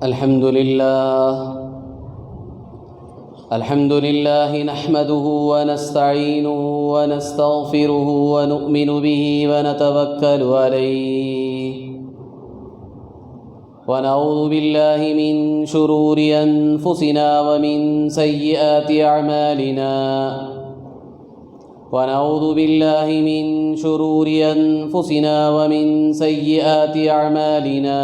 الحمد لله نحمده ونستعينه ونستغفره ونؤمن به ونتوكل عليه ونعوذ بالله من شرور أنفسنا ومن سيئات أعمالنا ونعوذ بالله من شرور أنفسنا ومن سيئات أعمالنا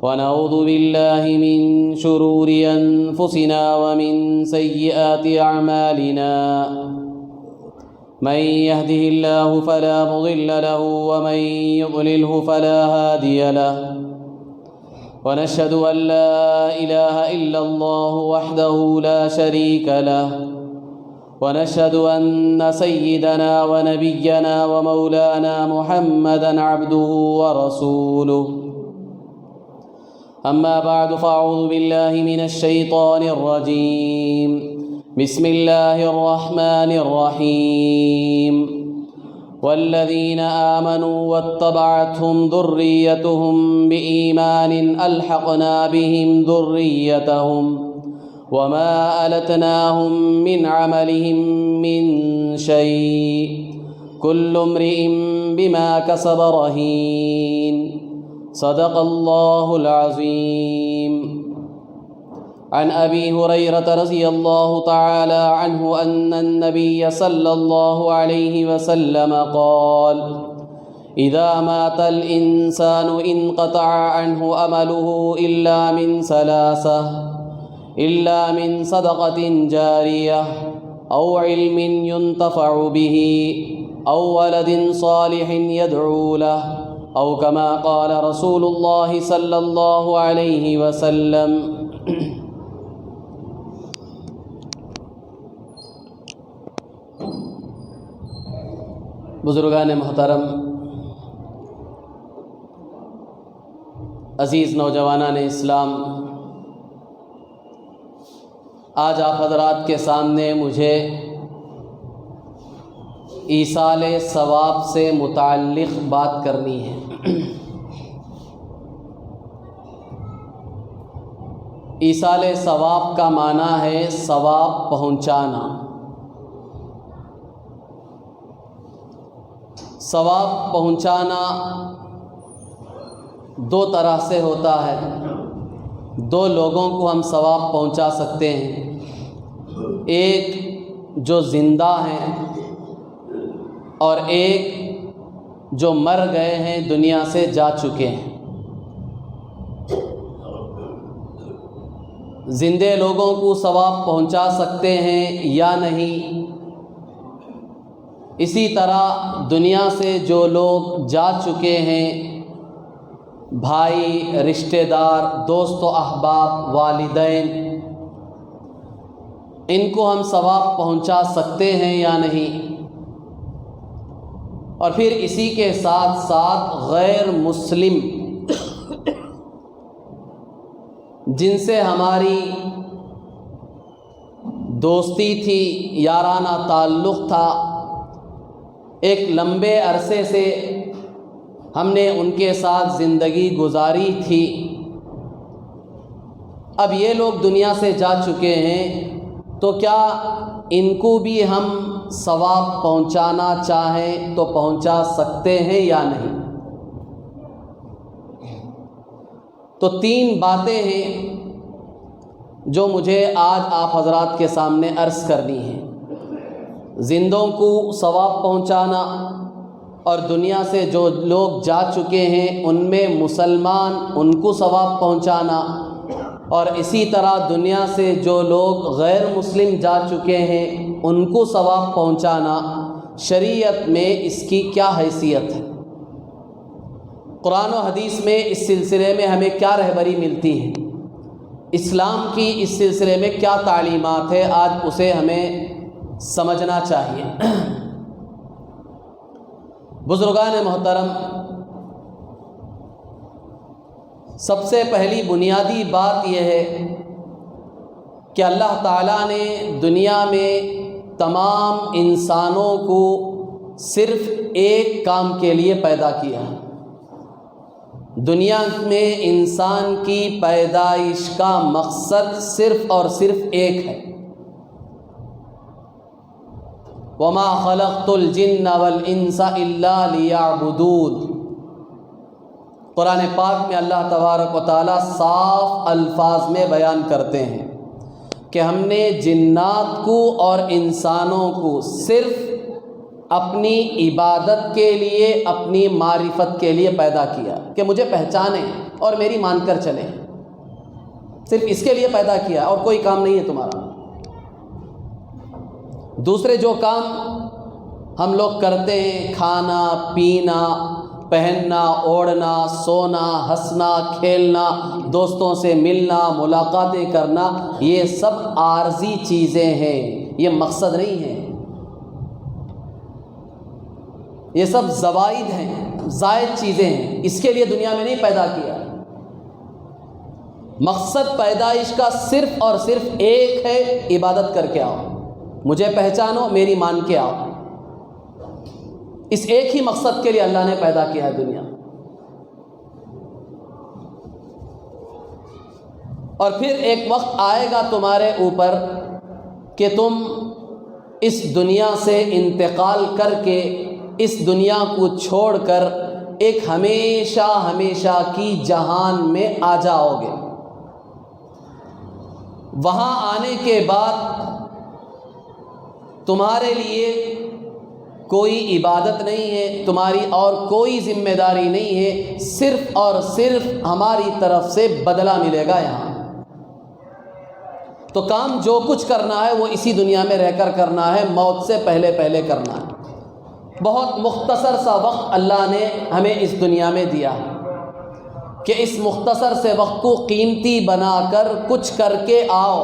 ونعوذ بالله من شرور أنفسنا ومن سيئات أعمالنا من يهده الله فلا مضل له ومن يضلله فلا هادي له ونشهد أن لا إله إلا الله وحده لا شريك له ونشهد أن سيدنا ونبينا ومولانا محمدًا عبده ورسوله أما بعد فأعوذ بالله من الشيطان الرجيم بسم الله الرحمن الرحيم والذين آمنوا واتبعتهم ذريتهم بإيمان ألحقنا بهم ذريتهم وما ألتناهم من عملهم من شيء كل امرئ بما كسب رهين صدق الله العظيم عن أبي هريرة رضي الله تعالى عنه أن النبي صلى الله عليه وسلم قال إذا مات الإنسان انقطع عنه أمله إلا من ثلاثة إلا من صدقة جارية أو علم ينتفع به أو ولد صالح يدعو له أو كما قال رسول الله صلی اللہ علیہ وسلم۔ بزرگان محترم، عزیز نوجوانان اسلام، آج آپ حضرات کے سامنے مجھے ایصال ثواب سے متعلق بات کرنی ہے۔ ایصال ثواب کا معنی ہے ثواب پہنچانا۔ ثواب پہنچانا دو طرح سے ہوتا ہے۔ دو لوگوں کو ہم ثواب پہنچا سکتے ہیں، ایک جو زندہ ہیں اور ایک جو مر گئے ہیں، دنیا سے جا چکے ہیں۔ زندے لوگوں کو ثواب پہنچا سکتے ہیں یا نہیں، اسی طرح دنیا سے جو لوگ جا چکے ہیں، بھائی، رشتہ دار، دوست و احباب، والدین، ان کو ہم ثواب پہنچا سکتے ہیں یا نہیں۔ اور پھر اسی کے ساتھ ساتھ غیر مسلم جن سے ہماری دوستی تھی، یارانہ تعلق تھا، ایک لمبے عرصے سے ہم نے ان کے ساتھ زندگی گزاری تھی، اب یہ لوگ دنیا سے جا چکے ہیں، تو کیا ان کو بھی ہم ثواب پہنچانا چاہیں تو پہنچا سکتے ہیں یا نہیں؟ تو تین باتیں ہیں جو مجھے آج آپ حضرات کے سامنے عرض کرنی ہیں۔ زندوں کو ثواب پہنچانا، اور دنیا سے جو لوگ جا چکے ہیں ان میں مسلمان ان کو ثواب پہنچانا، اور اسی طرح دنیا سے جو لوگ غیر مسلم جا چکے ہیں ان کو ثواب پہنچانا، شریعت میں اس کی کیا حیثیت ہے؟ قرآن و حدیث میں اس سلسلے میں ہمیں کیا رہبری ملتی ہے؟ اسلام کی اس سلسلے میں کیا تعلیمات ہے؟ آج اسے ہمیں سمجھنا چاہیے۔ بزرگان محترم، سب سے پہلی بنیادی بات یہ ہے کہ اللہ تعالیٰ نے دنیا میں تمام انسانوں کو صرف ایک کام کے لیے پیدا کیا، دنیا میں انسان کی پیدائش کا مقصد صرف اور صرف ایک ہے، وَمَا خَلَقْتُ الْجِنَّ وَالْإِنسَ إِلَّا لِيَعْبُدُونِ۔ قرآن پاک میں اللہ تبارک و تعالیٰ صاف الفاظ میں بیان کرتے ہیں کہ ہم نے جنات کو اور انسانوں کو صرف اپنی عبادت کے لیے، اپنی معرفت کے لیے پیدا کیا کہ مجھے پہچانیں اور میری مان کر چلیں، صرف اس کے لیے پیدا کیا اور کوئی کام نہیں ہے تمہارا۔ دوسرے جو کام ہم لوگ کرتے ہیں، کھانا پینا، پہننا اوڑھنا، سونا، ہنسنا کھیلنا، دوستوں سے ملنا، ملاقاتیں کرنا، یہ سب عارضی چیزیں ہیں، یہ مقصد نہیں ہے، یہ سب زوائد ہیں، زائد چیزیں ہیں، اس کے لیے دنیا میں نہیں پیدا کیا۔ مقصد پیدائش کا صرف اور صرف ایک ہے، عبادت کر کے آؤ، مجھے پہچانو، میری مان کے آؤ۔ اس ایک ہی مقصد کے لیے اللہ نے پیدا کیا ہے دنیا۔ اور پھر ایک وقت آئے گا تمہارے اوپر کہ تم اس دنیا سے انتقال کر کے، اس دنیا کو چھوڑ کر ایک ہمیشہ ہمیشہ کی جہان میں آ جاؤ گے۔ وہاں آنے کے بعد تمہارے لیے کوئی عبادت نہیں ہے، تمہاری اور کوئی ذمہ داری نہیں ہے، صرف اور صرف ہماری طرف سے بدلہ ملے گا یہاں۔ تو کام جو کچھ کرنا ہے وہ اسی دنیا میں رہ کر کرنا ہے، موت سے پہلے پہلے کرنا ہے۔ بہت مختصر سا وقت اللہ نے ہمیں اس دنیا میں دیا کہ اس مختصر سے وقت کو قیمتی بنا کر کچھ کر کے آؤ،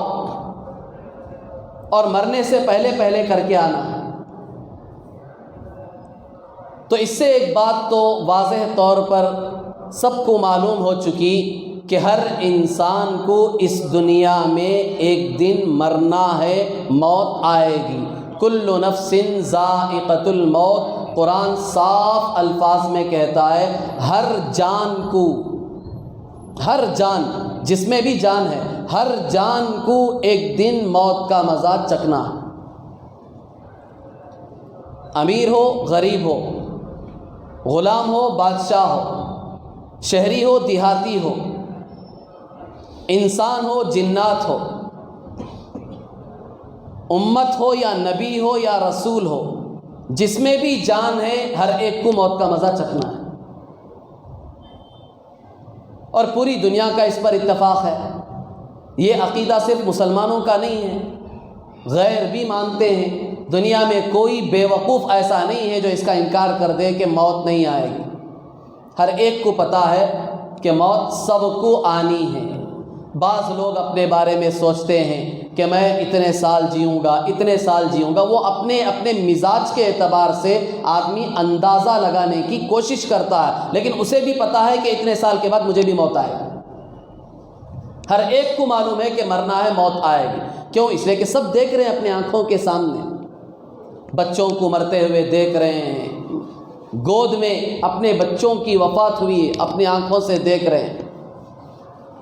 اور مرنے سے پہلے پہلے کر کے آنا ہے۔ تو اس سے ایک بات تو واضح طور پر سب کو معلوم ہو چکی کہ ہر انسان کو اس دنیا میں ایک دن مرنا ہے، موت آئے گی۔ کل نفس ذائقۃ الموت، قرآن صاف الفاظ میں کہتا ہے ہر جان کو، ہر جان جس میں بھی جان ہے، ہر جان کو ایک دن موت کا مزہ چکھنا ہے۔ امیر ہو غریب ہو، غلام ہو بادشاہ ہو، شہری ہو دیہاتی ہو، انسان ہو جنات ہو، امت ہو یا نبی ہو یا رسول ہو، جس میں بھی جان ہے ہر ایک کو موت کا مزہ چکھنا ہے۔ اور پوری دنیا کا اس پر اتفاق ہے۔ یہ عقیدہ صرف مسلمانوں کا نہیں ہے، غیر بھی مانتے ہیں۔ دنیا میں کوئی بیوقوف ایسا نہیں ہے جو اس کا انکار کر دے کہ موت نہیں آئے گی۔ ہر ایک کو پتہ ہے کہ موت سب کو آنی ہے۔ بعض لوگ اپنے بارے میں سوچتے ہیں کہ میں اتنے سال جیوں گا، اتنے سال جیوں گا، وہ اپنے اپنے مزاج کے اعتبار سے آدمی اندازہ لگانے کی کوشش کرتا ہے، لیکن اسے بھی پتہ ہے کہ اتنے سال کے بعد مجھے بھی موت آئے گی۔ ہر ایک کو معلوم ہے کہ مرنا ہے، موت آئے گی۔ کیوں؟ اس لیے کہ سب دیکھ رہے ہیں اپنے آنکھوں کے سامنے، بچوں کو مرتے ہوئے دیکھ رہے ہیں، گود میں اپنے بچوں کی وفات ہوئی ہے، اپنی آنکھوں سے دیکھ رہے ہیں،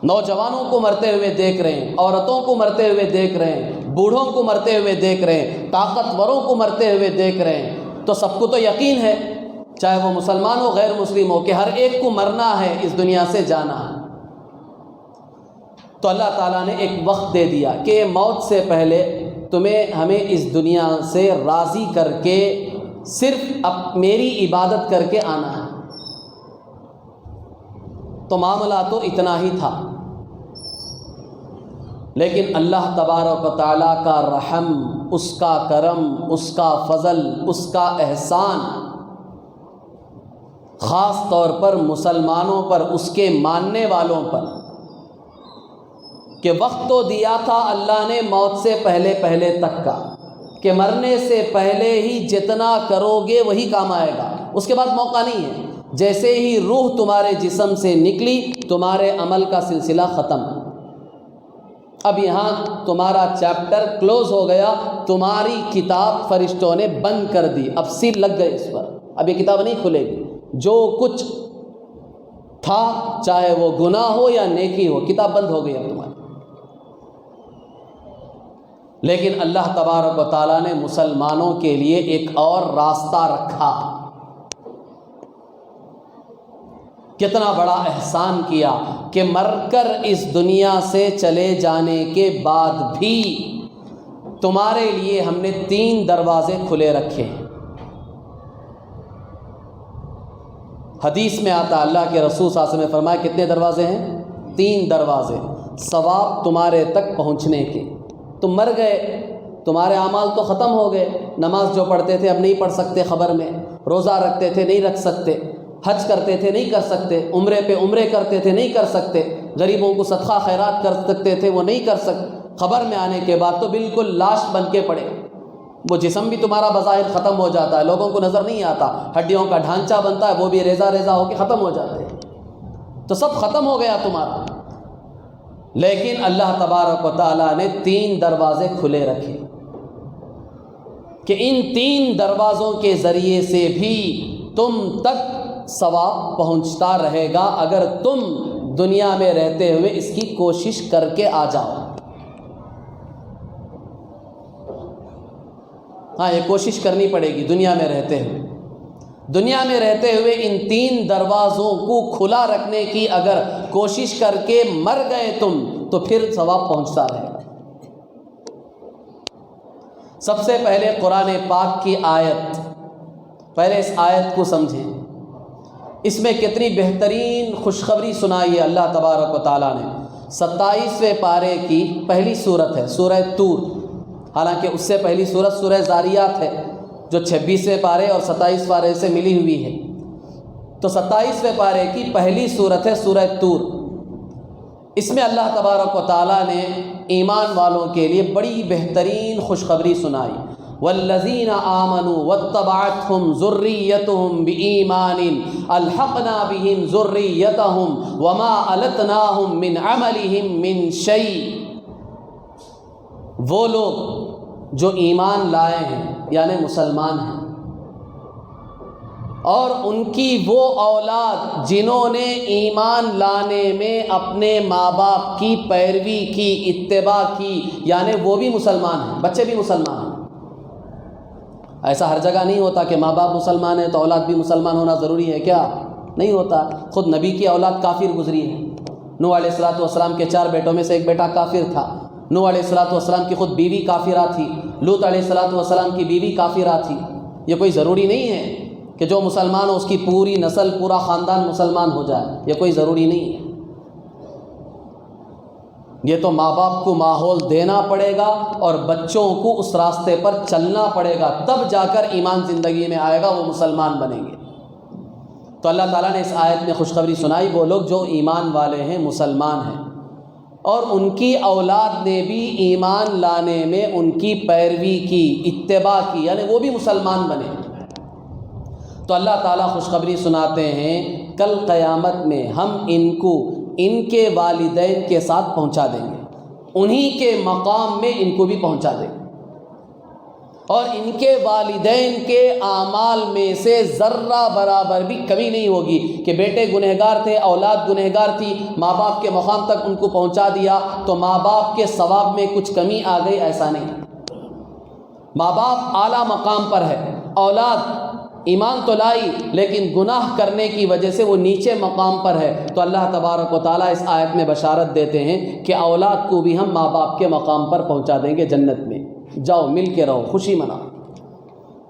نوجوانوں کو مرتے ہوئے دیکھ رہے ہیں، عورتوں کو مرتے ہوئے دیکھ رہے ہیں، بوڑھوں کو مرتے ہوئے دیکھ رہے ہیں، طاقتوروں کو مرتے ہوئے دیکھ رہے ہیں۔ تو سب کو تو یقین ہے، چاہے وہ مسلمان ہو غیر مسلم ہو، کہ ہر ایک کو مرنا ہے، اس دنیا سے جانا ہے۔ تو اللہ تعالیٰ نے ایک وقت دے دیا کہ موت سے پہلے ہمیں اس دنیا سے راضی کر کے صرف میری عبادت کر کے آنا ہے۔ تو معاملہ تو اتنا ہی تھا، لیکن اللہ تبارک و تعالیٰ کا رحم، اس کا کرم، اس کا فضل، اس کا احسان، خاص طور پر مسلمانوں پر، اس کے ماننے والوں پر، کہ وقت تو دیا تھا اللہ نے موت سے پہلے پہلے تک کا، کہ مرنے سے پہلے ہی جتنا کرو گے وہی کام آئے گا، اس کے بعد موقع نہیں ہے۔ جیسے ہی روح تمہارے جسم سے نکلی، تمہارے عمل کا سلسلہ ختم۔ اب یہاں تمہارا چیپٹر کلوز ہو گیا، تمہاری کتاب فرشتوں نے بند کر دی، اب سیل لگ گئے اس پر، اب یہ کتاب نہیں کھلے گی۔ جو کچھ تھا، چاہے وہ گناہ ہو یا نیکی ہو، کتاب بند ہو گئی اب تمہاری۔ لیکن اللہ تبارک و تعالیٰ نے مسلمانوں کے لیے ایک اور راستہ رکھا۔ کتنا بڑا احسان کیا کہ مر کر اس دنیا سے چلے جانے کے بعد بھی تمہارے لیے ہم نے 3 دروازے کھلے رکھے۔ حدیث میں آتا اللہ کے رسول صلی اللہ علیہ وسلم نے فرمایا کتنے دروازے ہیں؟ 3 دروازے ثواب تمہارے تک پہنچنے کے۔ تم مر گئے، تمہارے اعمال تو ختم ہو گئے، نماز جو پڑھتے تھے اب نہیں پڑھ سکتے خبر میں، روزہ رکھتے تھے نہیں رکھ سکتے، حج کرتے تھے نہیں کر سکتے، عمرے پہ عمرے کرتے تھے نہیں کر سکتے، غریبوں کو صدقہ خیرات کر سکتے تھے وہ نہیں کر سکتے۔ خبر میں آنے کے بعد تو بالکل لاش بن کے پڑے۔ وہ جسم بھی تمہارا بظاہر ختم ہو جاتا ہے، لوگوں کو نظر نہیں آتا، ہڈیوں کا ڈھانچہ بنتا ہے وہ بھی ریزہ ریزہ ہو کے ختم ہو جاتے ہیں، تو سب ختم ہو گیا تمہارا۔ لیکن اللہ تبارک و تعالیٰ نے 3 دروازے کھلے رکھے کہ ان 3 دروازوں کے ذریعے سے بھی تم تک ثواب پہنچتا رہے گا اگر تم دنیا میں رہتے ہوئے اس کی کوشش کر کے آ جاؤ۔ ہاں یہ کوشش کرنی پڑے گی دنیا میں رہتے ہوئے۔ دنیا میں رہتے ہوئے ان 3 دروازوں کو کھلا رکھنے کی اگر کوشش کر کے مر گئے تم تو پھر ثواب پہنچتا رہے گا۔ سب سے پہلے قرآن پاک کی آیت، پہلے اس آیت کو سمجھیں، اس میں کتنی بہترین خوشخبری سنائی ہے اللہ تبارک و تعالیٰ نے۔ 27ویں پارے کی پہلی صورت ہے سورہ طور، حالانکہ اس سے پہلی صورت سورہ ذاریات ہے جو 26ویں پارے اور 27 پارے سے ملی ہوئی ہے۔ تو 27ویں پارے کی پہلی صورت ہے سورہ طور۔ اس میں اللہ تبارک و تعالیٰ نے ایمان والوں کے لیے بڑی بہترین خوشخبری سنائی۔ والذین آمنوا واتبعتهم ذریتهم بإیمان الحقنا بهم ذریتهم وما ألتناهم من عملهم من شیء۔ وہ لوگ جو ایمان لائے ہیں یعنی مسلمان ہیں، اور ان کی وہ اولاد جنہوں نے ایمان لانے میں اپنے ماں باپ کی پیروی کی، اتباع کی، یعنی وہ بھی مسلمان ہیں، بچے بھی مسلمان ہیں۔ ایسا ہر جگہ نہیں ہوتا کہ ماں باپ مسلمان ہیں تو اولاد بھی مسلمان ہونا ضروری ہے، کیا نہیں ہوتا؟ خود نبی کی اولاد کافر گزری ہے۔ نوح علیہ السلام کے 4 بیٹوں میں سے ایک بیٹا کافر تھا۔ نوح علیہ السلام کی خود بیوی کافرہ تھی۔ لوط علیہ السلام کی بیوی کافرہ تھی۔ یہ کوئی ضروری نہیں ہے کہ جو مسلمان ہو اس کی پوری نسل پورا خاندان مسلمان ہو جائے، یہ کوئی ضروری نہیں ہے۔ یہ تو ماں باپ کو ماحول دینا پڑے گا اور بچوں کو اس راستے پر چلنا پڑے گا، تب جا کر ایمان زندگی میں آئے گا، وہ مسلمان بنیں گے۔ تو اللہ تعالیٰ نے اس آیت میں خوشخبری سنائی، وہ لوگ جو ایمان والے ہیں، مسلمان ہیں، اور ان کی اولاد نے بھی ایمان لانے میں ان کی پیروی کی، اتباع کی، یعنی وہ بھی مسلمان بنے۔ تو اللہ تعالیٰ خوشخبری سناتے ہیں کل قیامت میں ہم ان کو ان کے والدین کے ساتھ پہنچا دیں گے، انہی کے مقام میں ان کو بھی پہنچا دیں گے، اور ان کے والدین کے اعمال میں سے ذرہ برابر بھی کمی نہیں ہوگی کہ بیٹے گنہگار تھے، اولاد گنہگار تھی، ماں باپ کے مقام تک ان کو پہنچا دیا تو ماں باپ کے ثواب میں کچھ کمی آ گئی، ایسا نہیں۔ ماں باپ اعلیٰ مقام پر ہے، اولاد ایمان تو لائی لیکن گناہ کرنے کی وجہ سے وہ نیچے مقام پر ہے، تو اللہ تبارک و تعالیٰ اس آیت میں بشارت دیتے ہیں کہ اولاد کو بھی ہم ماں باپ کے مقام پر پہنچا دیں گے جنت میں، جاؤ مل کے رہو، خوشی مناؤ،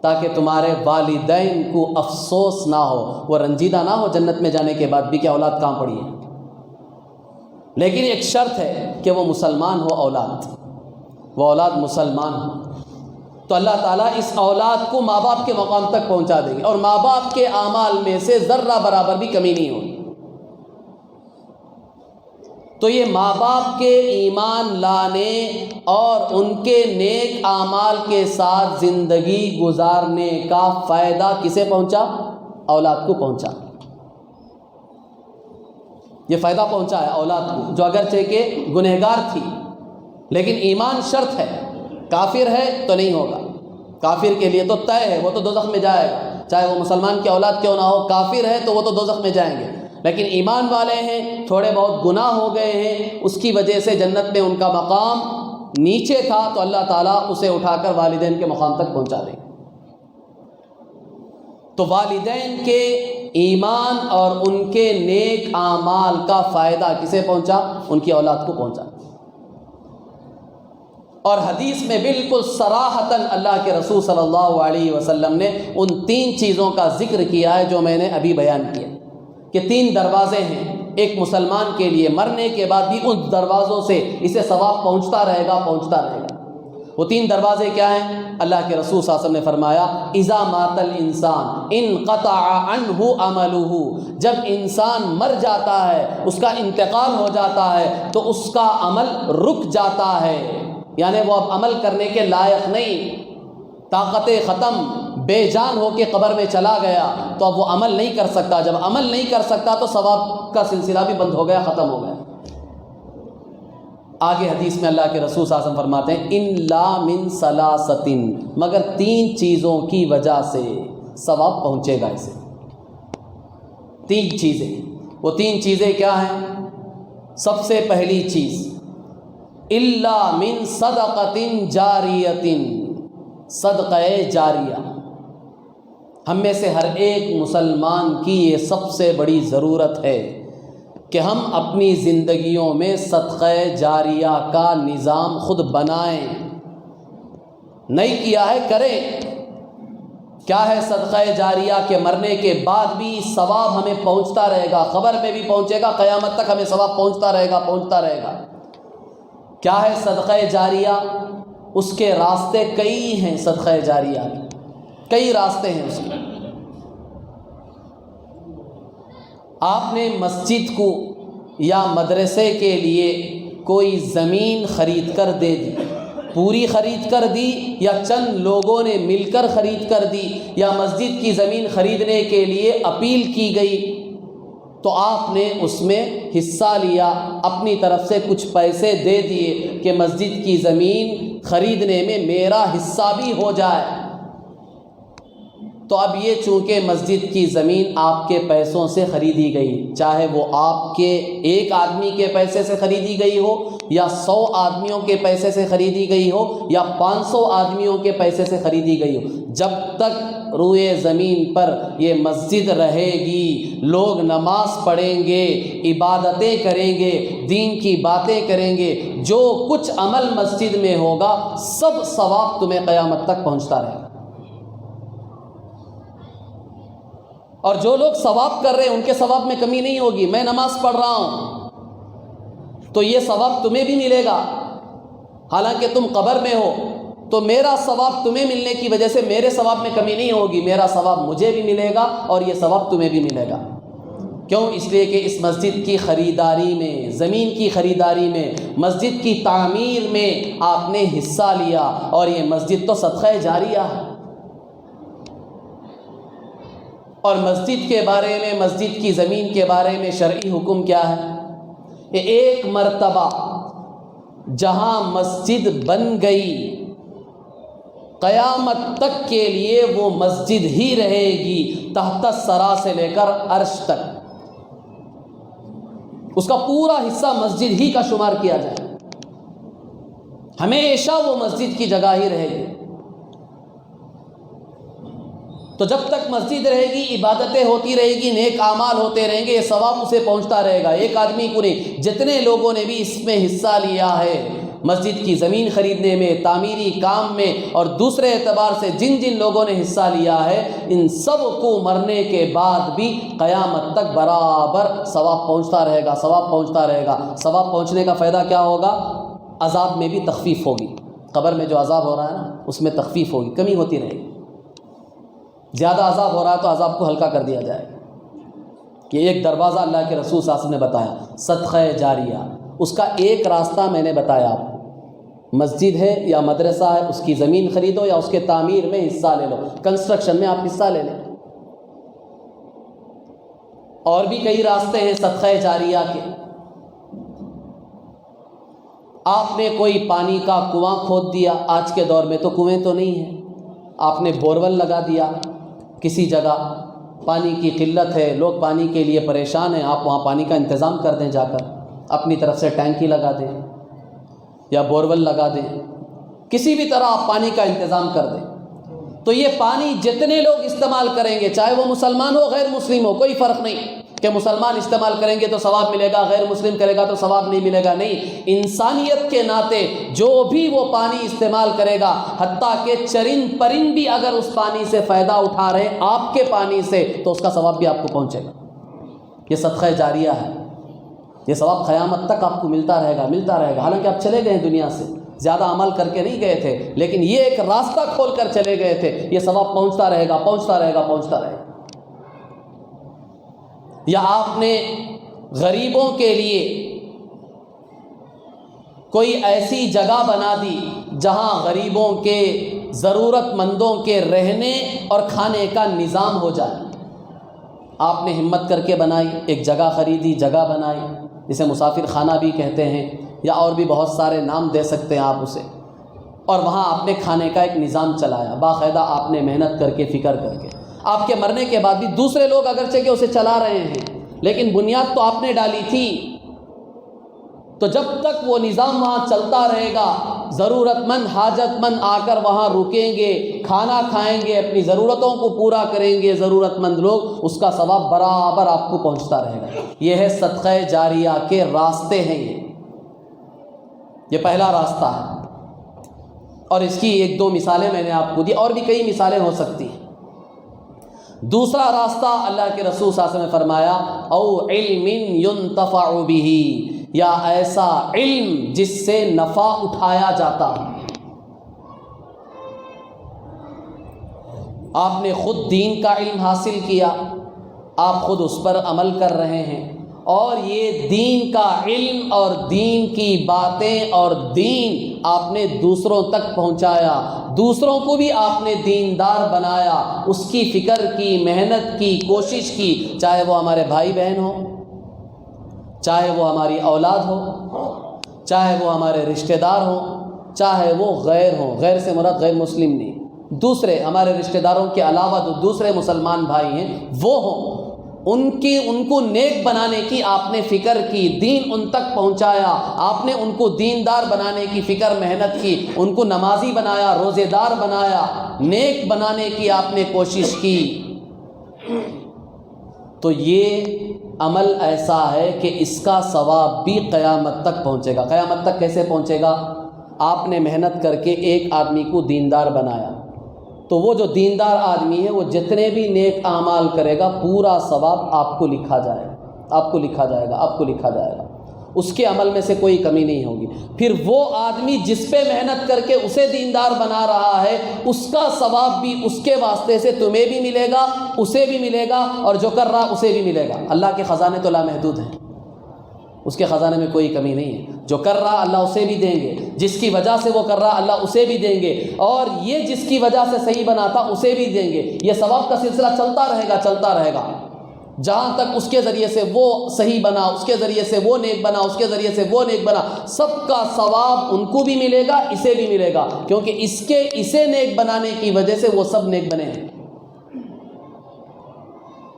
تاکہ تمہارے والدین کو افسوس نہ ہو، وہ رنجیدہ نہ ہو جنت میں جانے کے بعد بھی کہ اولاد کہاں پڑی ہے۔ لیکن ایک شرط ہے کہ وہ مسلمان ہو، وہ اولاد مسلمان ہو، تو اللہ تعالیٰ اس اولاد کو ماں باپ کے مقام تک پہنچا دیں گے، اور ماں باپ کے اعمال میں سے ذرہ برابر بھی کمی نہیں ہوگی۔ تو یہ ماں باپ کے ایمان لانے اور ان کے نیک اعمال کے ساتھ زندگی گزارنے کا فائدہ کسے پہنچا؟ اولاد کو پہنچا۔ یہ فائدہ پہنچا ہے اولاد کو، جو اگرچہ کہ گنہگار تھی لیکن ایمان شرط ہے، کافر ہے تو نہیں ہوگا، کافر کے لیے تو طے ہے، وہ تو دوزخ میں جائے گا، چاہے وہ مسلمان کی اولاد کیوں نہ ہو، کافر ہے تو وہ تو دوزخ میں جائیں گے۔ لیکن ایمان والے ہیں، تھوڑے بہت گناہ ہو گئے ہیں، اس کی وجہ سے جنت میں ان کا مقام نیچے تھا، تو اللہ تعالیٰ اسے اٹھا کر والدین کے مقام تک پہنچا دے. تو والدین کے ایمان اور ان کے نیک اعمال کا فائدہ کسے پہنچا؟ ان کی اولاد کو پہنچا. اور حدیث میں بالکل صراحتاً اللہ کے رسول صلی اللہ علیہ وسلم نے ان 3 چیزوں کا ذکر کیا ہے جو میں نے ابھی بیان کیا، کہ 3 دروازے ہیں ایک مسلمان کے لیے، مرنے کے بعد بھی ان دروازوں سے اسے ثواب پہنچتا رہے گا، پہنچتا رہے گا. وہ 3 دروازے کیا ہیں؟ اللہ کے رسول صلی اللہ علیہ وسلم نے فرمایا اذا مات الانسان انقطع عنہ عملہ، جب انسان مر جاتا ہے، اس کا انتقال ہو جاتا ہے، تو اس کا عمل رک جاتا ہے، یعنی وہ اب عمل کرنے کے لائق نہیں، طاقت ختم، بے جان ہو کے قبر میں چلا گیا، تو اب وہ عمل نہیں کر سکتا. جب عمل نہیں کر سکتا تو ثواب کا سلسلہ بھی بند ہو گیا، ختم ہو گیا. آگے حدیث میں اللہ کے رسول صلی اللہ علیہ وسلم فرماتے ہیں الا من ثلاثۃ، مگر 3 چیزوں کی وجہ سے ثواب پہنچے گا اسے. 3 چیزیں، وہ 3 چیزیں کیا ہیں؟ سب سے پہلی چیز الا من صدقۃ جاریۃ، صدقہ جاریہ. ہم میں سے ہر ایک مسلمان کی یہ سب سے بڑی ضرورت ہے کہ ہم اپنی زندگیوں میں صدقہ جاریہ کا نظام خود بنائیں. نہیں کیا ہے، کریں. کیا ہے صدقہ جاریہ؟ کہ مرنے کے بعد بھی ثواب ہمیں پہنچتا رہے گا، قبر میں بھی پہنچے گا، قیامت تک ہمیں ثواب پہنچتا رہے گا، پہنچتا رہے گا. کیا ہے صدقہ جاریہ؟ اس کے راستے کئی ہیں. صدقہ جاریہ کے کئی راستے ہیں. اس کے آپ نے مسجد کو یا مدرسے کے لیے کوئی زمین خرید کر دے دی، پوری خرید کر دی یا چند لوگوں نے مل کر خرید کر دی، یا مسجد کی زمین خریدنے کے لیے اپیل کی گئی، تو آپ نے اس میں حصہ لیا، اپنی طرف سے کچھ پیسے دے دیے کہ مسجد کی زمین خریدنے میں میرا حصہ بھی ہو جائے. تو اب یہ چونکہ مسجد کی زمین آپ کے پیسوں سے خریدی گئی، چاہے وہ آپ کے ایک آدمی کے پیسے سے خریدی گئی ہو، یا 100 آدمیوں کے پیسے سے خریدی گئی ہو، یا 500 آدمیوں کے پیسے سے خریدی گئی ہو، جب تک روئے زمین پر یہ مسجد رہے گی، لوگ نماز پڑھیں گے، عبادتیں کریں گے، دین کی باتیں کریں گے، جو کچھ عمل مسجد میں ہوگا سب ثواب تمہیں قیامت تک پہنچتا رہے گا. اور جو لوگ ثواب کر رہے ہیں ان کے ثواب میں کمی نہیں ہوگی. میں نماز پڑھ رہا ہوں تو یہ ثواب تمہیں بھی ملے گا، حالانکہ تم قبر میں ہو، تو میرا ثواب تمہیں ملنے کی وجہ سے میرے ثواب میں کمی نہیں ہوگی، میرا ثواب مجھے بھی ملے گا اور یہ ثواب تمہیں بھی ملے گا. کیوں؟ اس لیے کہ اس مسجد کی خریداری میں، زمین کی خریداری میں، مسجد کی تعمیر میں آپ نے حصہ لیا، اور یہ مسجد تو صدقہ جاریہ ہے. اور مسجد کے بارے میں، مسجد کی زمین کے بارے میں شرعی حکم کیا ہے؟ کہ ایک مرتبہ جہاں مسجد بن گئی، قیامت تک کے لیے وہ مسجد ہی رہے گی، تحت الثری سے لے کر عرش تک اس کا پورا حصہ مسجد ہی کا شمار کیا جائے، ہمیشہ وہ مسجد کی جگہ ہی رہے گی. تو جب تک مسجد رہے گی، عبادتیں ہوتی رہے گی، نیک اعمال ہوتے رہیں گے، یہ ثواب اسے پہنچتا رہے گا. ایک آدمی کو نہیں، جتنے لوگوں نے بھی اس میں حصہ لیا ہے، مسجد کی زمین خریدنے میں، تعمیری کام میں، اور دوسرے اعتبار سے جن جن لوگوں نے حصہ لیا ہے، ان سب کو مرنے کے بعد بھی قیامت تک برابر ثواب پہنچتا رہے گا، ثواب پہنچتا رہے گا. ثواب پہنچنے کا فائدہ کیا ہوگا؟ عذاب میں بھی تخفیف ہوگی. قبر میں جو عذاب ہو رہا ہے نا، اس میں تخفیف ہوگی، کمی ہوتی رہے گی. زیادہ عذاب ہو رہا ہے تو عذاب کو ہلکا کر دیا جائے. کہ ایک دروازہ اللہ کے رسول صلی اللہ علیہ وسلم نے بتایا، صدقہ جاریہ. اس کا ایک راستہ میں نے بتایا آپ کو، مسجد ہے یا مدرسہ ہے، اس کی زمین خریدو یا اس کے تعمیر میں حصہ لے لو، کنسٹرکشن میں آپ حصہ لے لیں. اور بھی کئی راستے ہیں صدقہ جاریہ کے. آپ نے کوئی پانی کا کنواں کھود دیا، آج کے دور میں تو کنویں تو نہیں ہیں، آپ نے بورول لگا دیا کسی جگہ، پانی کی قلت ہے، لوگ پانی کے لیے پریشان ہیں، آپ وہاں پانی کا انتظام کر دیں، جا کر اپنی طرف سے ٹینکی لگا دیں یا بورول لگا دیں، کسی بھی طرح آپ پانی کا انتظام کر دیں، تو یہ پانی جتنے لوگ استعمال کریں گے، چاہے وہ مسلمان ہو غیر مسلم ہو، کوئی فرق نہیں کہ مسلمان استعمال کریں گے تو ثواب ملے گا، غیر مسلم کرے گا تو ثواب نہیں ملے گا، نہیں، انسانیت کے ناطے جو بھی وہ پانی استعمال کرے گا، حتیٰ کہ چرند پرند بھی اگر اس پانی سے فائدہ اٹھا رہے آپ کے پانی سے، تو اس کا ثواب بھی آپ کو پہنچے گا۔ یہ صدقہ جاریہ ہے، یہ ثواب قیامت تک آپ کو ملتا رہے گا، ملتا رہے گا۔ حالانکہ آپ چلے گئے ہیں دنیا سے، زیادہ عمل کر کے نہیں گئے تھے، لیکن یہ ایک راستہ کھول کر چلے گئے تھے، یہ ثواب پہنچتا رہے گا، پہنچتا رہے گا، پہنچتا رہے گا۔ یا آپ نے غریبوں کے لیے کوئی ایسی جگہ بنا دی جہاں غریبوں کے، ضرورت مندوں کے رہنے اور کھانے کا نظام ہو جائے، آپ نے ہمت کر کے بنائی، ایک جگہ خریدی، جگہ بنائی، جسے مسافر خانہ بھی کہتے ہیں، یا اور بھی بہت سارے نام دے سکتے ہیں آپ اسے، اور وہاں آپ نے کھانے کا ایک نظام چلایا، باقاعدہ آپ نے محنت کر کے، فکر کر کے۔ آپ کے مرنے کے بعد بھی دوسرے لوگ اگرچہ کہ اسے چلا رہے ہیں، لیکن بنیاد تو آپ نے ڈالی تھی، تو جب تک وہ نظام وہاں چلتا رہے گا، ضرورت مند، حاجت مند آ کر وہاں رکیں گے، کھانا کھائیں گے، اپنی ضرورتوں کو پورا کریں گے ضرورت مند لوگ، اس کا ثواب برابر آپ کو پہنچتا رہے گا۔ یہ ہے صدقہ جاریہ کے راستے ہیں، یہ پہلا راستہ ہے، اور اس کی ایک دو مثالیں میں نے آپ کو دی، اور بھی کئی مثالیں ہو سکتی ہیں۔ دوسرا راستہ اللہ کے رسول صلی اللہ علیہ وسلم نے فرمایا، او علم ينتفع به، یا ایسا علم جس سے نفع اٹھایا جاتا ہے۔ آپ نے خود دین کا علم حاصل کیا، آپ خود اس پر عمل کر رہے ہیں، اور یہ دین کا علم اور دین کی باتیں اور دین آپ نے دوسروں تک پہنچایا، دوسروں کو بھی آپ نے دیندار بنایا، اس کی فکر کی، محنت کی، کوشش کی، چاہے وہ ہمارے بھائی بہن ہوں، چاہے وہ ہماری اولاد ہو، چاہے وہ ہمارے رشتہ دار ہوں، چاہے وہ غیر ہوں، غیر سے مراد غیر مسلم نہیں، دوسرے ہمارے رشتہ داروں کے علاوہ جو دوسرے مسلمان بھائی ہیں وہ ہوں، ان کو نیک بنانے کی آپ نے فکر کی، دین ان تک پہنچایا، آپ نے ان کو دیندار بنانے کی فکر، محنت کی، ان کو نمازی بنایا، روزے دار بنایا، نیک بنانے کی آپ نے کوشش کی، تو یہ عمل ایسا ہے کہ اس کا ثواب بھی قیامت تک پہنچے گا۔ قیامت تک کیسے پہنچے گا؟ آپ نے محنت کر کے ایک آدمی کو دیندار بنایا، تو وہ جو دیندار آدمی ہے وہ جتنے بھی نیک اعمال کرے گا پورا ثواب آپ کو لکھا جائے گا، آپ کو لکھا جائے گا، آپ کو لکھا جائے گا، اس کے عمل میں سے کوئی کمی نہیں ہوگی۔ پھر وہ آدمی جس پہ محنت کر کے اسے دیندار بنا رہا ہے، اس کا ثواب بھی اس کے واسطے سے تمہیں بھی ملے گا، اسے بھی ملے گا، اور جو کر رہا اسے بھی ملے گا۔ اللہ کے خزانے تو لامحدود ہیں، اس کے خزانے میں کوئی کمی نہیں ہے، جو کر رہا اللہ اسے بھی دیں گے، جس کی وجہ سے وہ کر رہا اللہ اسے بھی دیں گے، اور یہ جس کی وجہ سے صحیح بناتا اسے بھی دیں گے۔ یہ ثواب کا سلسلہ چلتا رہے گا، چلتا رہے گا، جہاں تک اس کے ذریعے سے وہ صحیح بنا، اس کے ذریعے سے وہ نیک بنا، اس کے ذریعے سے وہ نیک بنا، سب کا ثواب ان کو بھی ملے گا، اسے بھی ملے گا، کیونکہ اسے نیک بنانے کی وجہ سے وہ سب نیک بنے ہیں۔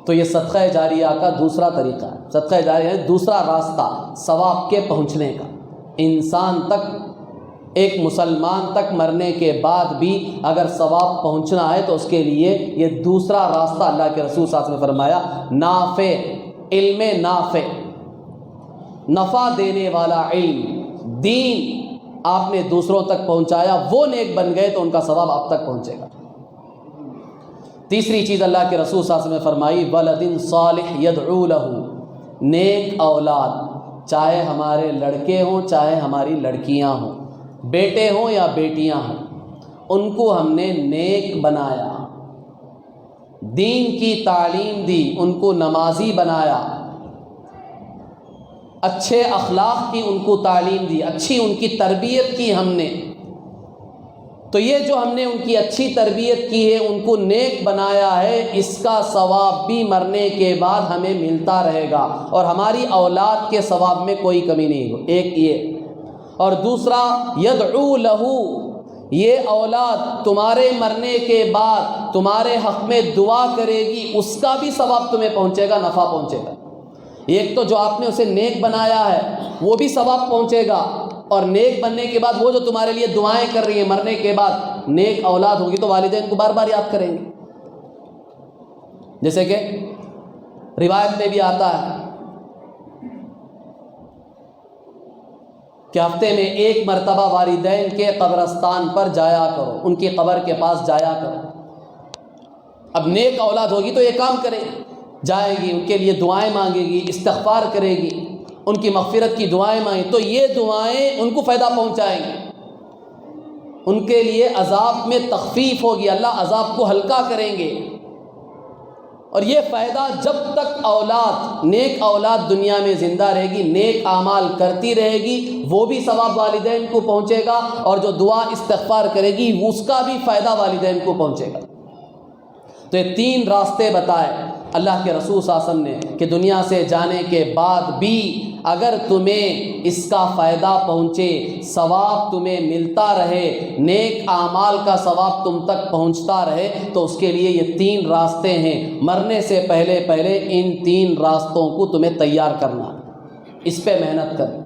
تو یہ صدقہ جاریہ کا دوسرا طریقہ ہے، صدقہ جاریہ ہے دوسرا راستہ ثواب کے پہنچنے کا۔ انسان تک، ایک مسلمان تک مرنے کے بعد بھی اگر ثواب پہنچنا ہے تو اس کے لیے یہ دوسرا راستہ اللہ کے رسول صلی اللہ علیہ وسلم نے فرمایا، نافع، علم نافع، نفع دینے والا علم، دین آپ نے دوسروں تک پہنچایا، وہ نیک بن گئے تو ان کا ثواب آپ تک پہنچے گا۔ تیسری چیز اللہ کے رسول صلی اللہ علیہ وسلم نے فرمائی، ولد صالح یدعو لہ، نیک اولاد، چاہے ہمارے لڑکے ہوں چاہے ہماری لڑکیاں ہوں، بیٹے ہوں یا بیٹیاں ہوں، ان کو ہم نے نیک بنایا، دین کی تعلیم دی، ان کو نمازی بنایا، اچھے اخلاق کی ان کو تعلیم دی، اچھی ان کی تربیت کی ہم نے، تو یہ جو ہم نے ان کی اچھی تربیت کی ہے، ان کو نیک بنایا ہے، اس کا ثواب بھی مرنے کے بعد ہمیں ملتا رہے گا، اور ہماری اولاد کے ثواب میں کوئی کمی نہیں ہو۔ ایک یہ، اور دوسرا یدعو لہ، یہ اولاد تمہارے مرنے کے بعد تمہارے حق میں دعا کرے گی، اس کا بھی ثواب تمہیں پہنچے گا، نفع پہنچے گا۔ ایک تو جو آپ نے اسے نیک بنایا ہے وہ بھی ثواب پہنچے گا، اور نیک بننے کے بعد وہ جو تمہارے لیے دعائیں کر رہی ہیں مرنے کے بعد، نیک اولاد ہوگی تو والدین کو بار بار یاد کریں گے۔ جیسے کہ روایت میں بھی آتا ہے کہ ہفتے میں ایک مرتبہ والدین کے قبرستان پر جایا کرو، ان کی قبر کے پاس جایا کرو۔ اب نیک اولاد ہوگی تو یہ کام کرے، جائے گی، ان کے لیے دعائیں مانگے گی، استغفار کرے گی، ان کی مغفرت کی دعائیں مانگیں، تو یہ دعائیں ان کو فائدہ پہنچائیں گی، ان کے لیے عذاب میں تخفیف ہوگی، اللہ عذاب کو ہلکا کریں گے۔ اور یہ فائدہ جب تک اولاد، نیک اولاد دنیا میں زندہ رہے گی، نیک اعمال کرتی رہے گی، وہ بھی ثواب والدین کو پہنچے گا، اور جو دعا استغفار کرے گی اس کا بھی فائدہ والدین کو پہنچے گا۔ تو یہ تین راستے بتائے اللہ کے رسول صلی اللہ علیہ وسلم نے کہ دنیا سے جانے کے بعد بھی اگر تمہیں اس کا فائدہ پہنچے، ثواب تمہیں ملتا رہے، نیک اعمال کا ثواب تم تک پہنچتا رہے، تو اس کے لیے یہ تین راستے ہیں۔ مرنے سے پہلے پہلے ان تین راستوں کو تمہیں تیار کرنا، اس پہ محنت کریں،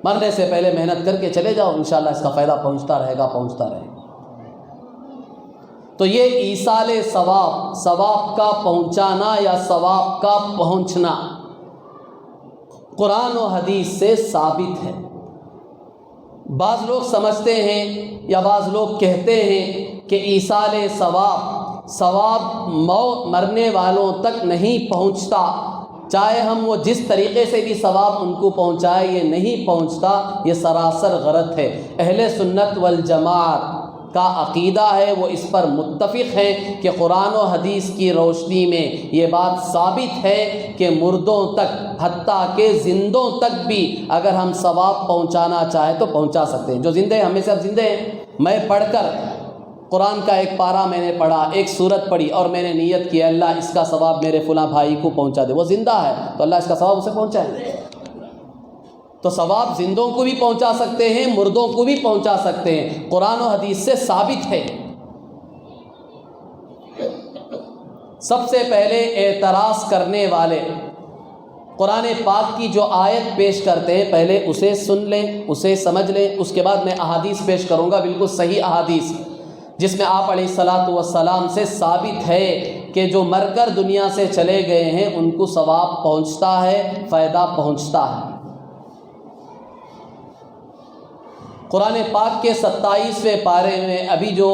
مرنے سے پہلے محنت کر کے چلے جاؤ، انشاءاللہ اس کا فائدہ پہنچتا رہے گا، پہنچتا رہے گا۔ تو یہ ایصال ثواب، ثواب کا پہنچانا یا ثواب کا پہنچنا قرآن و حدیث سے ثابت ہے۔ بعض لوگ سمجھتے ہیں یا بعض لوگ کہتے ہیں کہ ایصال ثواب مرنے والوں تک نہیں پہنچتا، چاہے ہم وہ جس طریقے سے بھی ثواب ان کو پہنچائے یہ نہیں پہنچتا، یہ سراسر غلط ہے۔ اہل سنت والجماعت کا عقیدہ ہے، وہ اس پر متفق ہیں کہ قرآن و حدیث کی روشنی میں یہ بات ثابت ہے کہ مردوں تک، حتیٰ کہ زندوں تک بھی اگر ہم ثواب پہنچانا چاہیں تو پہنچا سکتے ہیں۔ جو زندے ہیں، ہم میں سے اب زندے ہیں، میں پڑھ کر قرآن کا ایک پارہ میں نے پڑھا، ایک سورت پڑھی، اور میں نے نیت کی اللہ اس کا ثواب میرے فلاں بھائی کو پہنچا دے، وہ زندہ ہے تو اللہ اس کا ثواب اسے پہنچائے گا۔ تو ثواب زندوں کو بھی پہنچا سکتے ہیں، مردوں کو بھی پہنچا سکتے ہیں، قرآن و حدیث سے ثابت ہے۔ سب سے پہلے اعتراض کرنے والے قرآن پاک کی جو آیت پیش کرتے ہیں پہلے اسے سن لیں، اسے سمجھ لیں، اس کے بعد میں احادیث پیش کروں گا، بالکل صحیح احادیث، جس میں آپ علیہ الصلاۃ والسلام سے ثابت ہے کہ جو مر کر دنیا سے چلے گئے ہیں ان کو ثواب پہنچتا ہے، فائدہ پہنچتا ہے۔ قرآن پاک کے 27ویں پارے میں ابھی جو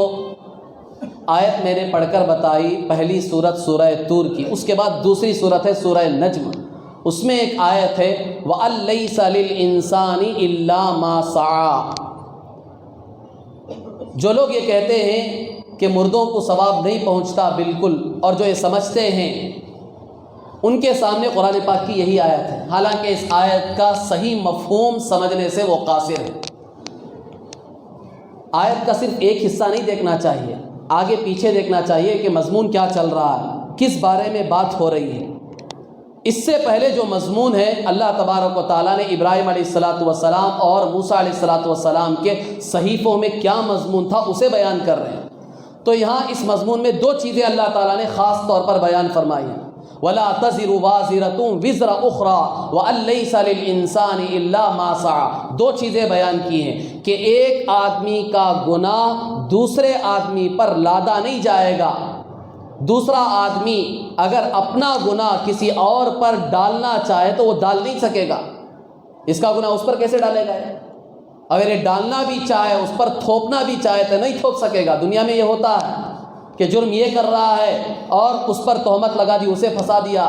آیت میں نے پڑھ کر بتائی، پہلی سورت سورہ طور کی، اس کے بعد دوسری سورت ہے سورہ نجم، اس میں ایک آیت ہے وَأَن لَيْسَ لِلْإِنسَانِ إِلَّا مَا سَعَى۔ جو لوگ یہ کہتے ہیں کہ مردوں کو ثواب نہیں پہنچتا بالکل، اور جو یہ سمجھتے ہیں، ان کے سامنے قرآن پاک کی یہی آیت ہے، حالانکہ اس آیت کا صحیح مفہوم سمجھنے سے وہ قاصر ہے۔ آیت کا صرف ایک حصہ نہیں دیکھنا چاہیے، آگے پیچھے دیکھنا چاہیے کہ مضمون کیا چل رہا ہے، کس بارے میں بات ہو رہی ہے۔ اس سے پہلے جو مضمون ہے، اللہ تبارک و تعالیٰ نے ابراہیم علیہ الصلاۃ والسلام اور موسیٰ علیہ الصلاۃ والسلام کے صحیفوں میں کیا مضمون تھا اسے بیان کر رہے ہیں۔ تو یہاں اس مضمون میں دو چیزیں اللہ تعالیٰ نے خاص طور پر بیان فرمائی ہیں، وَلَا تَزِرُ وَازِرَةٌ وِزْرَ أُخْرَىٰ وَأَن لَيْسَ لِلْإِنسَانِ إِلَّا مَا سَعَىٰ۔ دو چیزیں بیان کی ہیں کہ ایک آدمی کا گناہ دوسرے آدمی پر لادا نہیں جائے گا، دوسرا آدمی اگر اپنا گناہ کسی اور پر ڈالنا چاہے تو وہ ڈال نہیں سکے گا، اس کا گناہ اس پر کیسے ڈالے گا؟ اگر یہ ڈالنا بھی چاہے، اس پر تھوپنا بھی چاہے تو نہیں تھوپ سکے گا۔ دنیا میں یہ ہوتا ہے کہ جرم یہ کر رہا ہے اور اس پر تہمت لگا دی، اسے پھنسا دیا،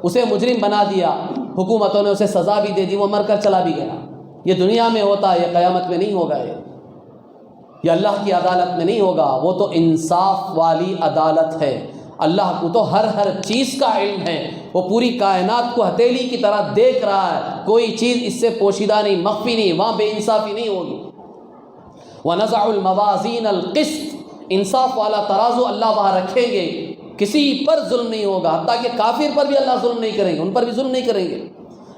اسے مجرم بنا دیا، حکومتوں نے اسے سزا بھی دے دی، وہ مر کر چلا بھی گیا۔ یہ دنیا میں ہوتا ہے، یہ قیامت میں نہیں ہوگا، یہ اللہ کی عدالت میں نہیں ہوگا، وہ تو انصاف والی عدالت ہے۔ اللہ کو تو ہر چیز کا علم ہے، وہ پوری کائنات کو ہتھیلی کی طرح دیکھ رہا ہے، کوئی چیز اس سے پوشیدہ نہیں، مخفی نہیں، وہاں بے انصافی نہیں ہوگی۔ وَنَزَعُ الْمَوَازِينَ الْقِسْطَ، انصاف والا ترازو اللہ وہاں رکھیں گے، کسی پر ظلم نہیں ہوگا، حتیٰ کہ کافر پر بھی اللہ ظلم نہیں کریں گے، ان پر بھی ظلم نہیں کریں گے۔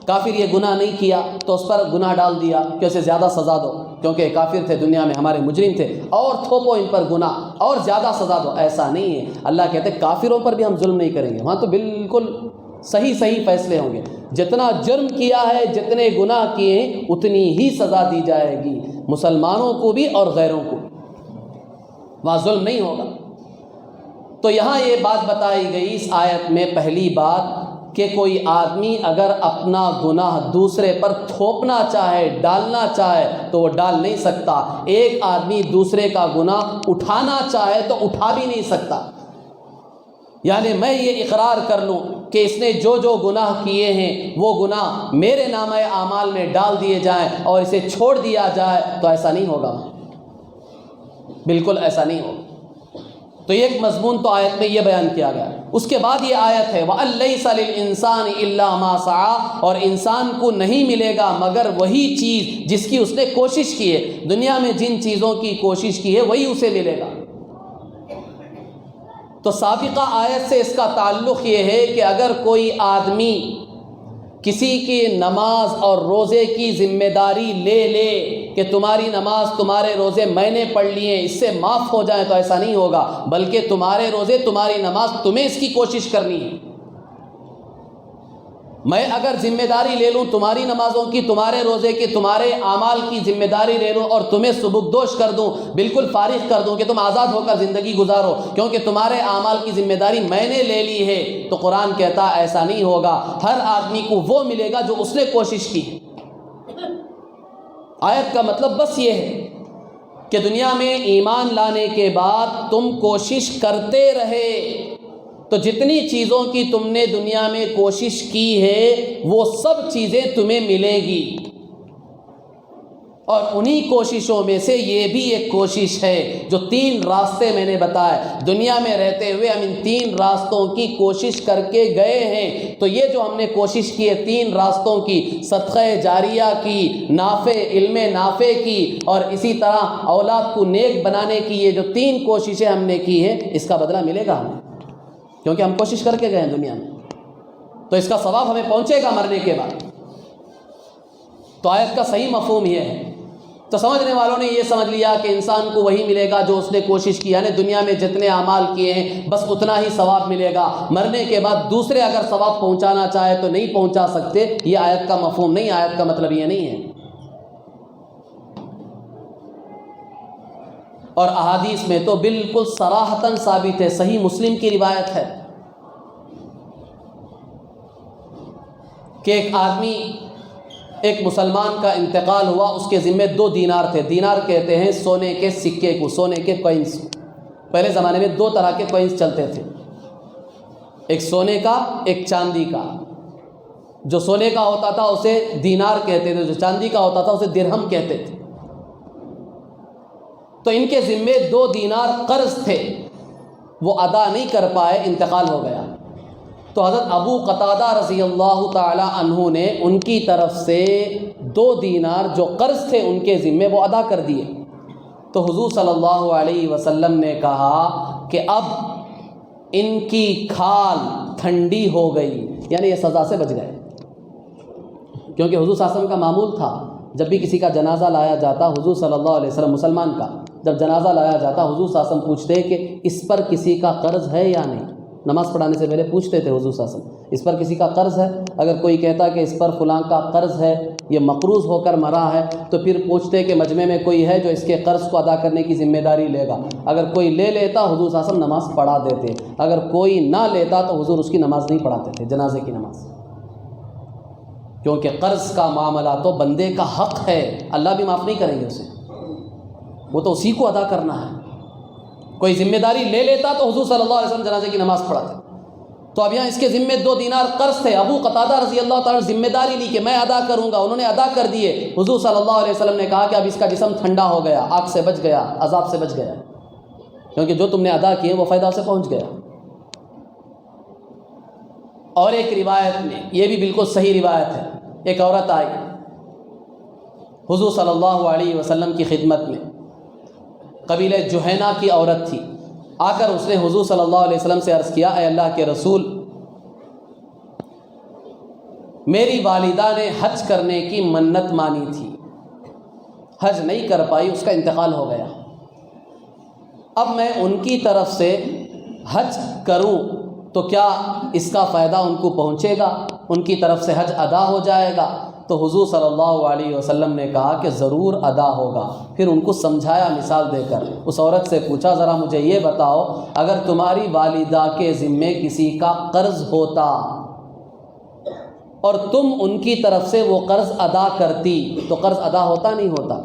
کافر یہ گناہ نہیں کیا تو اس پر گناہ ڈال دیا کہ اسے زیادہ سزا دو، کیونکہ کافر تھے دنیا میں، ہمارے مجرم تھے، اور تھوپو ان پر گناہ اور زیادہ سزا دو. ایسا نہیں ہے. اللہ کہتے ہیں کافروں پر بھی ہم ظلم نہیں کریں گے، وہاں تو بالکل صحیح فیصلے ہوں گے. جتنا جرم کیا ہے، جتنے گناہ کیے ہیں، اتنی ہی سزا دی جائے گی، مسلمانوں کو بھی اور غیروں کو. وہاں ظلم نہیں ہوگا. تو یہاں یہ بات بتائی گئی اس آیت میں، پہلی بات کہ کوئی آدمی اگر اپنا گناہ دوسرے پر تھوپنا چاہے، ڈالنا چاہے تو وہ ڈال نہیں سکتا. ایک آدمی دوسرے کا گناہ اٹھانا چاہے تو اٹھا بھی نہیں سکتا. یعنی میں یہ اقرار کر لوں کہ اس نے جو جو گناہ کیے ہیں وہ گناہ میرے نامہ اعمال میں ڈال دیے جائیں اور اسے چھوڑ دیا جائے، تو ایسا نہیں ہوگا، بالکل ایسا نہیں ہوگا. تو ایک مضمون تو آیت میں یہ بیان کیا گیا. اس کے بعد یہ آیت ہے وَأَن لَيْسَ لِلْإِنسَانِ إِلَّا مَا سَعَىٰ، اور انسان کو نہیں ملے گا مگر وہی چیز جس کی اس نے کوشش کی ہے. دنیا میں جن چیزوں کی کوشش کی ہے وہی اسے ملے گا. تو سابقہ آیت سے اس کا تعلق یہ ہے کہ اگر کوئی آدمی کسی کی نماز اور روزے کی ذمہ داری لے لے کہ تمہاری نماز تمہارے روزے میں نے پڑھ لیے اس سے معاف ہو جائیں، تو ایسا نہیں ہوگا، بلکہ تمہارے روزے تمہاری نماز تمہیں اس کی کوشش کرنی ہے. میں اگر ذمہ داری لے لوں تمہاری نمازوں کی، تمہارے روزے کی، تمہارے اعمال کی ذمہ داری لے لوں اور تمہیں سبکدوش کر دوں، بالکل فارغ کر دوں کہ تم آزاد ہو کر زندگی گزارو کیونکہ تمہارے اعمال کی ذمہ داری میں نے لے لی ہے، تو قرآن کہتا ایسا نہیں ہوگا. ہر آدمی کو وہ ملے گا جو اس نے کوشش کی ہے. آیت کا مطلب بس یہ ہے کہ دنیا میں ایمان لانے کے بعد تم کوشش کرتے رہے تو جتنی چیزوں کی تم نے دنیا میں کوشش کی ہے وہ سب چیزیں تمہیں ملیں گی. اور انہی کوششوں میں سے یہ بھی ایک کوشش ہے جو 3 راستے میں نے بتائے. دنیا میں رہتے ہوئے ہم ان 3 راستوں کی کوشش کر کے گئے ہیں. تو یہ جو ہم نے کوشش کی ہے 3 راستوں کی، صدقہ جاریہ کی، نافع علم نافع کی، اور اسی طرح اولاد کو نیک بنانے کی، یہ جو 3 کوششیں ہم نے کی ہیں اس کا بدلہ ملے گا ہمیں، کیونکہ ہم کوشش کر کے گئے ہیں دنیا میں، تو اس کا ثواب ہمیں پہنچے گا مرنے کے بعد. تو آیت کا صحیح مفہوم یہ ہے. تو سمجھنے والوں نے یہ سمجھ لیا کہ انسان کو وہی ملے گا جو اس نے کوشش کی، یعنی دنیا میں جتنے اعمال کیے ہیں بس اتنا ہی ثواب ملے گا. مرنے کے بعد دوسرے اگر ثواب پہنچانا چاہے تو نہیں پہنچا سکتے. یہ آیت کا مفہوم نہیں، آیت کا مطلب یہ نہیں ہے. اور احادیث میں تو بالکل صراحتاً ثابت ہے، صحیح مسلم کی روایت ہے کہ ایک آدمی، ایک مسلمان کا انتقال ہوا، اس کے ذمے 2 دینار تھے. دینار کہتے ہیں سونے کے سکے کو، سونے کے کوئنس. پہلے زمانے میں 2 طرح کے کوئنس چلتے تھے، ایک سونے کا ایک چاندی کا. جو سونے کا ہوتا تھا اسے دینار کہتے تھے، جو چاندی کا ہوتا تھا اسے درہم کہتے تھے. تو ان کے ذمے 2 دینار قرض تھے، وہ ادا نہیں کر پائے، انتقال ہو گیا. تو حضرت ابو قتادہ رضی اللہ تعالی عنہ نے ان کی طرف سے 2 دینار جو قرض تھے ان کے ذمے وہ ادا کر دیے. تو حضور صلی اللہ علیہ وسلم نے کہا کہ اب ان کی کھال ٹھنڈی ہو گئی، یعنی یہ سزا سے بچ گئے. کیونکہ حضور صلی اللہ علیہ وسلم کا معمول تھا جب بھی کسی کا جنازہ لایا جاتا، حضور صلی اللہ علیہ وسلم مسلمان کا جب جنازہ لایا جاتا حضور صلی اللہ علیہ وسلم پوچھتے کہ اس پر کسی کا قرض ہے یا نہیں. نماز پڑھانے سے پہلے پوچھتے تھے حضور صلی اللہ علیہ وسلم اس پر کسی کا قرض ہے. اگر کوئی کہتا کہ اس پر فلاں کا قرض ہے، یہ مقروض ہو کر مرا ہے، تو پھر پوچھتے کہ مجمع میں کوئی ہے جو اس کے قرض کو ادا کرنے کی ذمہ داری لے گا. اگر کوئی لے لیتا حضور صلی اللہ علیہ وسلم نماز پڑھا دیتے، اگر کوئی نہ لیتا تو حضور اس کی نماز نہیں پڑھاتے تھے، جنازے کی نماز. کیونکہ قرض کا معاملہ تو بندے کا حق ہے، اللہ بھی معاف نہیں کریں گے اسے، وہ تو اسی کو ادا کرنا ہے. کوئی ذمہ داری لے لیتا تو حضور صلی اللہ علیہ وسلم جنازے کی نماز پڑھاتے. تو اب یہاں اس کے ذمے 2 دینار قرض تھے. ابو قتادہ رضی اللہ تعالیٰ ذمہ داری لی کہ میں ادا کروں گا، انہوں نے ادا کر دیے. حضور صلی اللہ علیہ وسلم نے کہا کہ اب اس کا جسم ٹھنڈا ہو گیا، آگ سے بچ گیا، عذاب سے بچ گیا، کیونکہ جو تم نے ادا کیے وہ فائدہ سے پہنچ گیا. اور ایک روایت میں یہ بھی بالکل صحیح روایت ہے، ایک عورت آئی حضور صلی اللہ علیہ وسلم کی خدمت میں، قبیلہ جوہینہ کی عورت تھی. آ کر اس نے حضور صلی اللہ علیہ وسلم سے عرض کیا، اے اللہ کے رسول، میری والدہ نے حج کرنے کی منت مانی تھی، حج نہیں کر پائی، اس کا انتقال ہو گیا، اب میں ان کی طرف سے حج کروں تو کیا اس کا فائدہ ان کو پہنچے گا، ان کی طرف سے حج ادا ہو جائے گا؟ تو حضور صلی اللہ علیہ وسلم نے کہا کہ ضرور ادا ہوگا۔ پھر ان کو سمجھایا مثال دے کر، اس عورت سے پوچھا ذرا مجھے یہ بتاؤ، اگر تمہاری والدہ کے ذمے کسی کا قرض ہوتا اور تم ان کی طرف سے وہ قرض ادا کرتی تو قرض ادا ہوتا نہیں ہوتا؟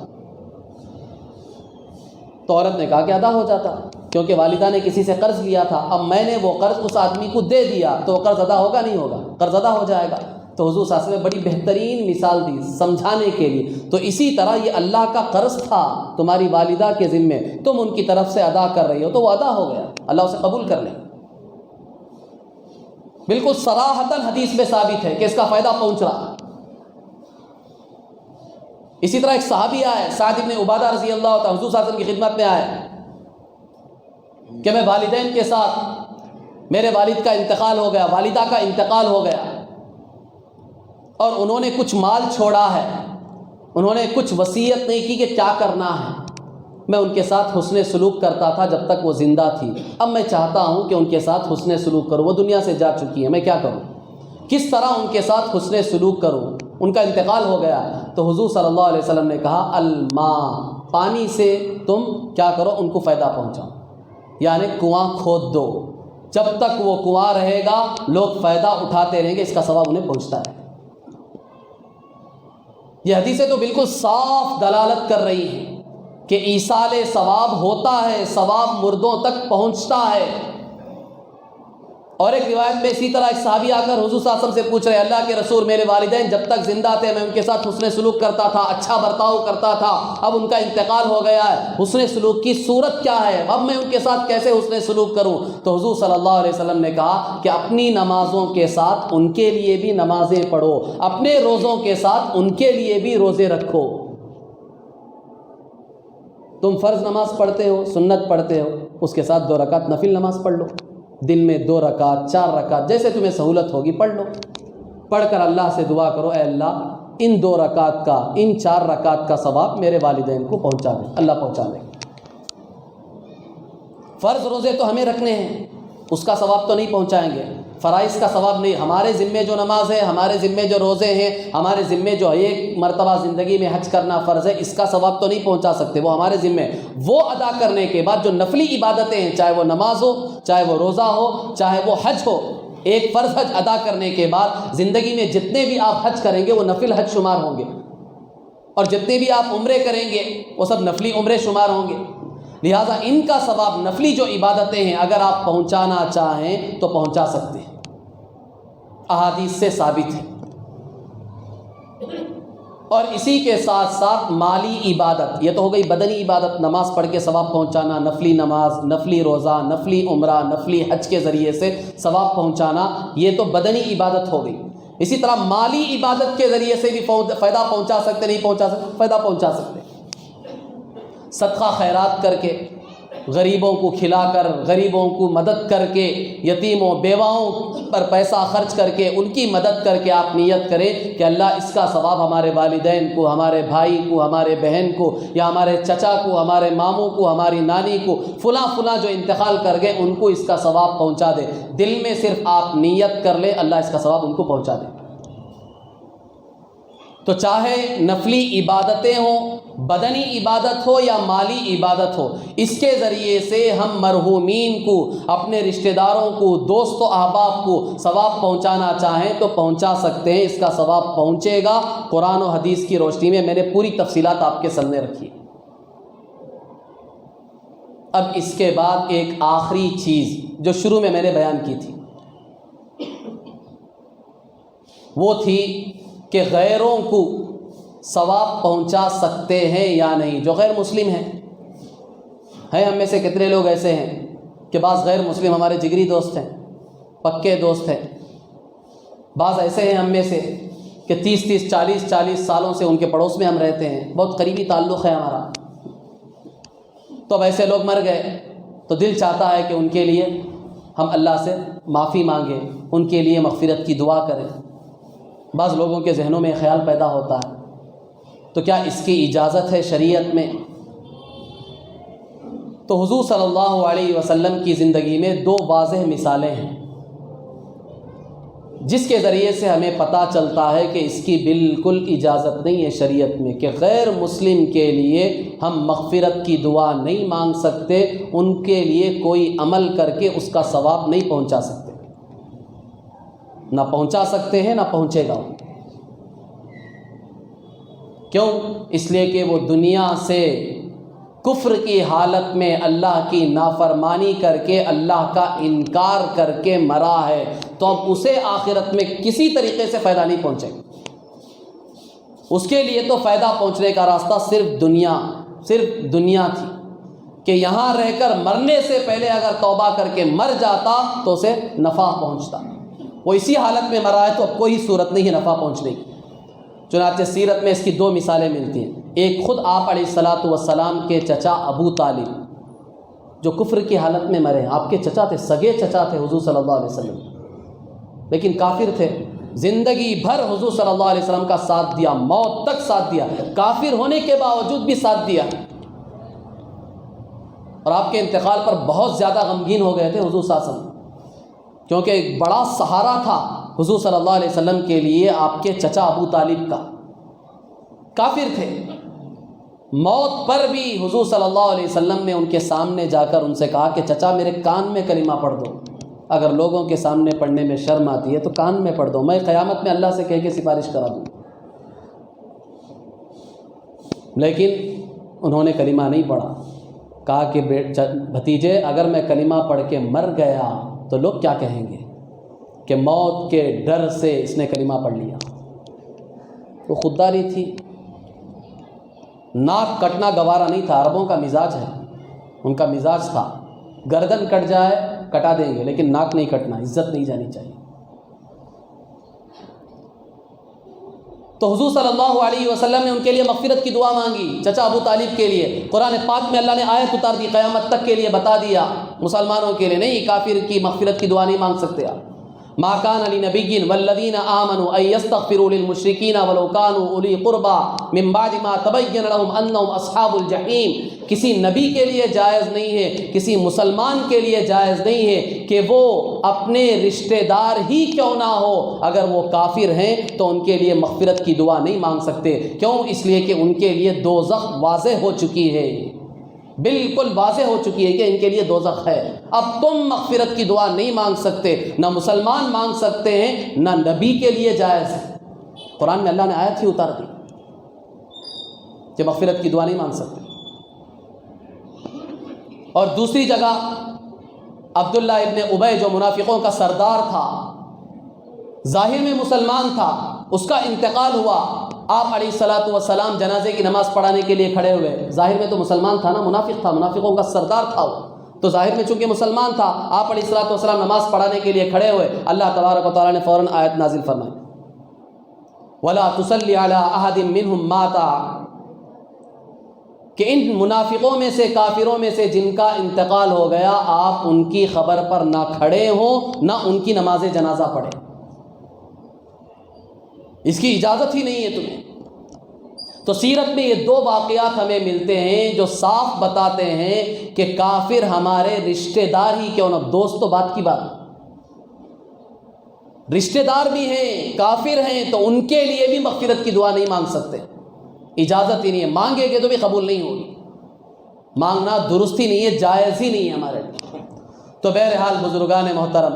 تو عورت نے کہا کہ ادا ہو جاتا، کیونکہ والدہ نے کسی سے قرض لیا تھا، اب میں نے وہ قرض اس آدمی کو دے دیا تو وہ قرض ادا ہوگا نہیں ہوگا؟ قرض ادا ہو جائے گا۔ تو حضور صلی اللہ علیہ وسلم نے بڑی بہترین مثال دی سمجھانے کے لیے۔ تو اسی طرح یہ اللہ کا قرض تھا تمہاری والدہ کے ذمے، تم ان کی طرف سے ادا کر رہی ہو تو وہ ادا ہو گیا، اللہ اسے قبول کر لے۔ بالکل صراحتاً حدیث میں ثابت ہے کہ اس کا فائدہ پہنچ رہا۔ اسی طرح ایک صحابی آئے، سعد بن عبادہ رضی اللہ تعالیٰ، حضور صلی اللہ علیہ وسلم کی خدمت میں آئے کہ میں والدین کے ساتھ، میرے والد کا انتقال ہو گیا، والدہ کا انتقال ہو گیا، اور انہوں نے کچھ مال چھوڑا ہے، انہوں نے کچھ وصیت نہیں کی کہ کیا کرنا ہے، میں ان کے ساتھ حسن سلوک کرتا تھا جب تک وہ زندہ تھی، اب میں چاہتا ہوں کہ ان کے ساتھ حسن سلوک کروں، وہ دنیا سے جا چکی ہیں، میں کیا کروں، کس طرح ان کے ساتھ حسن سلوک کروں، ان کا انتقال ہو گیا۔ تو حضور صلی اللہ علیہ وسلم نے کہا الماء، پانی سے تم کیا کرو، ان کو فائدہ پہنچاؤ، یعنی کنواں کھود دو، جب تک وہ کنواں رہے گا لوگ فائدہ اٹھاتے رہیں گے، اس کا ثواب انہیں پہنچتا ہے۔ یہ حدیثیں تو بالکل صاف دلالت کر رہی ہیں کہ ایصال ثواب ہوتا ہے، ثواب مردوں تک پہنچتا ہے۔ اور ایک روایت میں اسی طرح ایک صحابی آ کر حضور صلی اللہ علیہ وسلم سے پوچھ رہے ہیں، اللہ کے رسول میرے والدین جب تک زندہ تھے میں ان کے ساتھ حسن سلوک کرتا تھا، اچھا برتاؤ کرتا تھا، اب ان کا انتقال ہو گیا ہے، حسن سلوک کی صورت کیا ہے، اب میں ان کے ساتھ کیسے حسن سلوک کروں؟ تو حضور صلی اللہ علیہ وسلم نے کہا کہ اپنی نمازوں کے ساتھ ان کے لیے بھی نمازیں پڑھو، اپنے روزوں کے ساتھ ان کے لیے بھی روزے رکھو۔ تم فرض نماز پڑھتے ہو، سنت پڑھتے ہو، اس کے ساتھ 2 رکعت نفل نماز پڑھ لو، دن میں 2 رکعت 4 رکعت جیسے تمہیں سہولت ہوگی پڑھ لو، پڑھ کر اللہ سے دعا کرو اے اللہ ان 2 رکعت کا، ان 4 رکعت کا ثواب میرے والدین کو پہنچا دے، اللہ پہنچا دے۔ فرض روزے تو ہمیں رکھنے ہیں، اس کا ثواب تو نہیں پہنچائیں گے، فرائض کا ثواب نہیں، ہمارے ذمے جو نماز ہے، ہمارے ذمے جو روزے ہیں، ہمارے ذمے جو ایک مرتبہ زندگی میں حج کرنا فرض ہے، اس کا ثواب تو نہیں پہنچا سکتے، وہ ہمارے ذمے۔ وہ ادا کرنے کے بعد جو نفلی عبادتیں ہیں، چاہے وہ نماز ہو، چاہے وہ روزہ ہو، چاہے وہ حج ہو، ایک فرض حج ادا کرنے کے بعد زندگی میں جتنے بھی آپ حج کریں گے وہ نفل حج شمار ہوں گے، اور جتنے بھی آپ عمرے کریں گے وہ سب نفلی عمرے شمار ہوں گے۔ لہٰذا ان کا ثواب، نفلی جو عبادتیں ہیں، اگر آپ پہنچانا چاہیں تو پہنچا سکتے ہیں، احادیث سے ثابت ہے۔ اور اسی کے ساتھ ساتھ مالی عبادت، یہ تو ہو گئی بدنی عبادت، نماز پڑھ کے ثواب پہنچانا، نفلی نماز، نفلی روزہ، نفلی عمرہ، نفلی حج کے ذریعے سے ثواب پہنچانا، یہ تو بدنی عبادت ہو گئی۔ اسی طرح مالی عبادت کے ذریعے سے بھی فائدہ پہنچا سکتے، نہیں پہنچا سکتے، فائدہ پہنچا سکتے، صدقہ خیرات کر کے، غریبوں کو کھلا کر، غریبوں کو مدد کر کے، یتیموں بیواؤں پر پیسہ خرچ کر کے ان کی مدد کر کے آپ نیت کریں کہ اللہ اس کا ثواب ہمارے والدین کو، ہمارے بھائی کو، ہمارے بہن کو، یا ہمارے چچا کو، ہمارے ماموں کو، ہماری نانی کو، فلاں فلاں جو انتقال کر گئے ان کو اس کا ثواب پہنچا دے۔ دل میں صرف آپ نیت کر لیں، اللہ اس کا ثواب ان کو پہنچا دے۔ تو چاہے نفلی عبادتیں ہوں، بدنی عبادت ہو یا مالی عبادت ہو، اس کے ذریعے سے ہم مرحومین کو، اپنے رشتہ داروں کو، دوست و احباب کو ثواب پہنچانا چاہیں تو پہنچا سکتے ہیں، اس کا ثواب پہنچے گا۔ قرآن و حدیث کی روشنی میں میں نے پوری تفصیلات آپ کے سامنے رکھی۔ اب اس کے بعد ایک آخری چیز جو شروع میں نے بیان کی تھی، وہ تھی کہ غیروں کو ثواب پہنچا سکتے ہیں یا نہیں، جو غیر مسلم ہیں ہم میں سے کتنے لوگ ایسے ہیں کہ بعض غیر مسلم ہمارے جگری دوست ہیں، پکے دوست ہیں، بعض ایسے ہیں ہم میں سے کہ 30 40 سالوں سے ان کے پڑوس میں ہم رہتے ہیں، بہت قریبی تعلق ہے ہمارا۔ تو اب ایسے لوگ مر گئے تو دل چاہتا ہے کہ ان کے لیے ہم اللہ سے معافی مانگیں، ان کے لیے مغفرت کی دعا کریں۔ بعض لوگوں کے ذہنوں میں خیال پیدا ہوتا ہے تو کیا اس کی اجازت ہے شریعت میں؟ تو حضور صلی اللہ علیہ وسلم کی زندگی میں دو واضح مثالیں ہیں جس کے ذریعے سے ہمیں پتہ چلتا ہے کہ اس کی بالکل اجازت نہیں ہے شریعت میں، کہ غیر مسلم کے لیے ہم مغفرت کی دعا نہیں مانگ سکتے، ان کے لیے کوئی عمل کر کے اس کا ثواب نہیں پہنچا سکتے، نہ پہنچا سکتے ہیں نہ پہنچے گا۔ کیوں؟ اس لیے کہ وہ دنیا سے کفر کی حالت میں اللہ کی نافرمانی کر کے اللہ کا انکار کر کے مرا ہے، تو اب اسے آخرت میں کسی طریقے سے فائدہ نہیں پہنچے گا۔ اس کے لیے تو فائدہ پہنچنے کا راستہ صرف دنیا تھی کہ یہاں رہ کر مرنے سے پہلے اگر توبہ کر کے مر جاتا تو اسے نفع پہنچتا۔ وہ اسی حالت میں مرا ہے تو اب کوئی صورت نہیں ہے نفع پہنچنے کی۔ چنانچہ سیرت میں اس کی دو مثالیں ملتی ہیں۔ ایک خود آپ علیہ الصلاۃ والسلام کے چچا ابو طالب جو کفر کی حالت میں مرے ہیں، آپ کے چچا تھے، سگے چچا تھے حضور صلی اللہ علیہ وسلم، لیکن کافر تھے، زندگی بھر حضور صلی اللہ علیہ وسلم کا ساتھ دیا، موت تک ساتھ دیا، کافر ہونے کے باوجود بھی ساتھ دیا، اور آپ کے انتقال پر بہت زیادہ غمگین ہو گئے تھے حضور صلی اللہ علیہ وسلم، کیونکہ ایک بڑا سہارا تھا حضور صلی اللہ علیہ وسلم کے لیے آپ کے چچا ابو طالب کا۔ کافر تھے، موت پر بھی حضور صلی اللہ علیہ وسلم نے ان کے سامنے جا کر ان سے کہا کہ چچا میرے کان میں کلمہ پڑھ دو، اگر لوگوں کے سامنے پڑھنے میں شرم آتی ہے تو کان میں پڑھ دو، میں قیامت میں اللہ سے کہہ کے سفارش کرا دوں۔ لیکن انہوں نے کلمہ نہیں پڑھا، کہا کہ بھتیجے اگر میں کلمہ پڑھ کے مر گیا تو لوگ کیا کہیں گے کہ موت کے ڈر سے اس نے کلمہ پڑھ لیا۔ وہ خودداری تھی، ناک کٹنا گوارا نہیں تھا، عربوں کا مزاج ہے، ان کا مزاج تھا گردن کٹ جائے کٹا دیں گے لیکن ناک نہیں کٹنا، عزت نہیں جانی چاہیے۔ تو حضور صلی اللہ علیہ وسلم نے ان کے لیے مغفرت کی دعا مانگی، چچا ابو طالب کے لیے۔ قرآن پاک میں اللہ نے آیت اتار دی، قیامت تک کے لیے بتا دیا، مسلمانوں کے لیے نہیں، کافر کی مغفرت کی دعا نہیں مانگ سکتے آپ۔ ما کان لنبی والذین آمنوا ان یستغفروا للمشرکین ولو کانوا اولی قربی من بعد ما تبین لهم انهم اصحاب الجحیم۔ کسی نبی کے لیے جائز نہیں ہے، کسی مسلمان کے لیے جائز نہیں ہے کہ وہ اپنے رشتہ دار ہی کیوں نہ ہو، اگر وہ کافر ہیں تو ان کے لیے مغفرت کی دعا نہیں مانگ سکتے۔ کیوں؟ اس لیے کہ ان کے لیے دوزخ واضح ہو چکی ہے، بالکل واضح ہو چکی ہے کہ ان کے لیے دوزخ ہے۔ اب تم مغفرت کی دعا نہیں مانگ سکتے، نہ مسلمان مانگ سکتے ہیں، نہ نبی کے لیے جائز ہے۔ قرآن میں اللہ نے آیت ہی اتار دی کہ مغفرت کی دعا نہیں مانگ سکتے۔ اور دوسری جگہ عبداللہ ابن ابی جو منافقوں کا سردار تھا، ظاہر میں مسلمان تھا، اس کا انتقال ہوا، آپ علیہ الصلاۃ والسلام جنازے کی نماز پڑھانے کے لیے کھڑے ہوئے، ظاہر میں تو مسلمان تھا نا، منافق تھا، منافقوں کا سردار تھا وہ، تو ظاہر میں چونکہ مسلمان تھا، آپ علیہ الصلاۃ والسلام نماز پڑھانے کے لیے کھڑے ہوئے، اللہ تبارک و تعالیٰ نے فوراً آیت نازل فرمائی، وَلَا تُصَلِّ عَلَىٰ أَحَدٍ مِّنْهُمْ مَاتَ، کہ ان منافقوں میں سے، کافروں میں سے جن کا انتقال ہو گیا، آپ ان کی خبر پر نہ کھڑے ہوں، نہ ان کی نماز جنازہ پڑھیں، اس کی اجازت ہی نہیں ہے تمہیں۔ تو سیرت میں یہ دو واقعات ہمیں ملتے ہیں جو صاف بتاتے ہیں کہ کافر ہمارے رشتہ دار ہی کیوں نہ، دوست تو بات کی بات، رشتہ دار بھی ہیں، کافر ہیں، تو ان کے لیے بھی مغفرت کی دعا نہیں مانگ سکتے، اجازت ہی نہیں ہے، مانگیں گے تو بھی قبول نہیں ہوگی، مانگنا درست ہی نہیں ہے، جائز ہی نہیں ہے ہمارے لیے۔ تو بہرحال بزرگان محترم،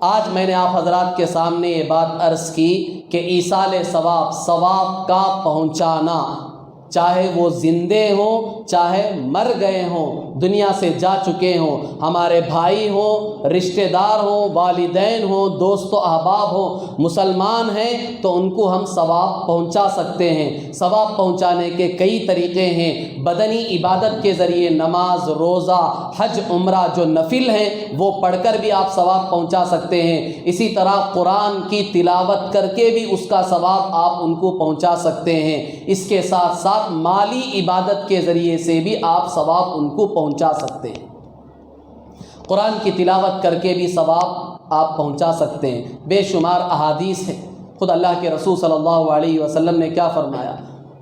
آج میں نے آپ حضرات کے سامنے یہ بات عرض کی کہ ایصال ثواب کا پہنچانا، چاہے وہ زندے ہوں چاہے مر گئے ہوں، دنیا سے جا چکے ہوں، ہمارے بھائی ہوں، رشتہ دار ہوں، والدین ہوں، دوست و احباب ہوں، مسلمان ہیں تو ان کو ہم ثواب پہنچا سکتے ہیں۔ ثواب پہنچانے کے کئی طریقے ہیں، بدنی عبادت کے ذریعے، نماز، روزہ، حج، عمرہ جو نفل ہیں وہ پڑھ کر بھی آپ ثواب پہنچا سکتے ہیں، اسی طرح قرآن کی تلاوت کر کے بھی اس کا ثواب آپ ان کو پہنچا سکتے ہیں، اس کے ساتھ ساتھ مالی عبادت کے ذریعے سے بھی آپ ثواب ان کو پہنچا سکتے ہیں، قرآن کی تلاوت کر کے بھی ثواب آپ پہنچا سکتے ہیں۔ بے شمار احادیث ہیں خود اللہ کے رسول صلی اللہ علیہ وسلم نے کیا فرمایا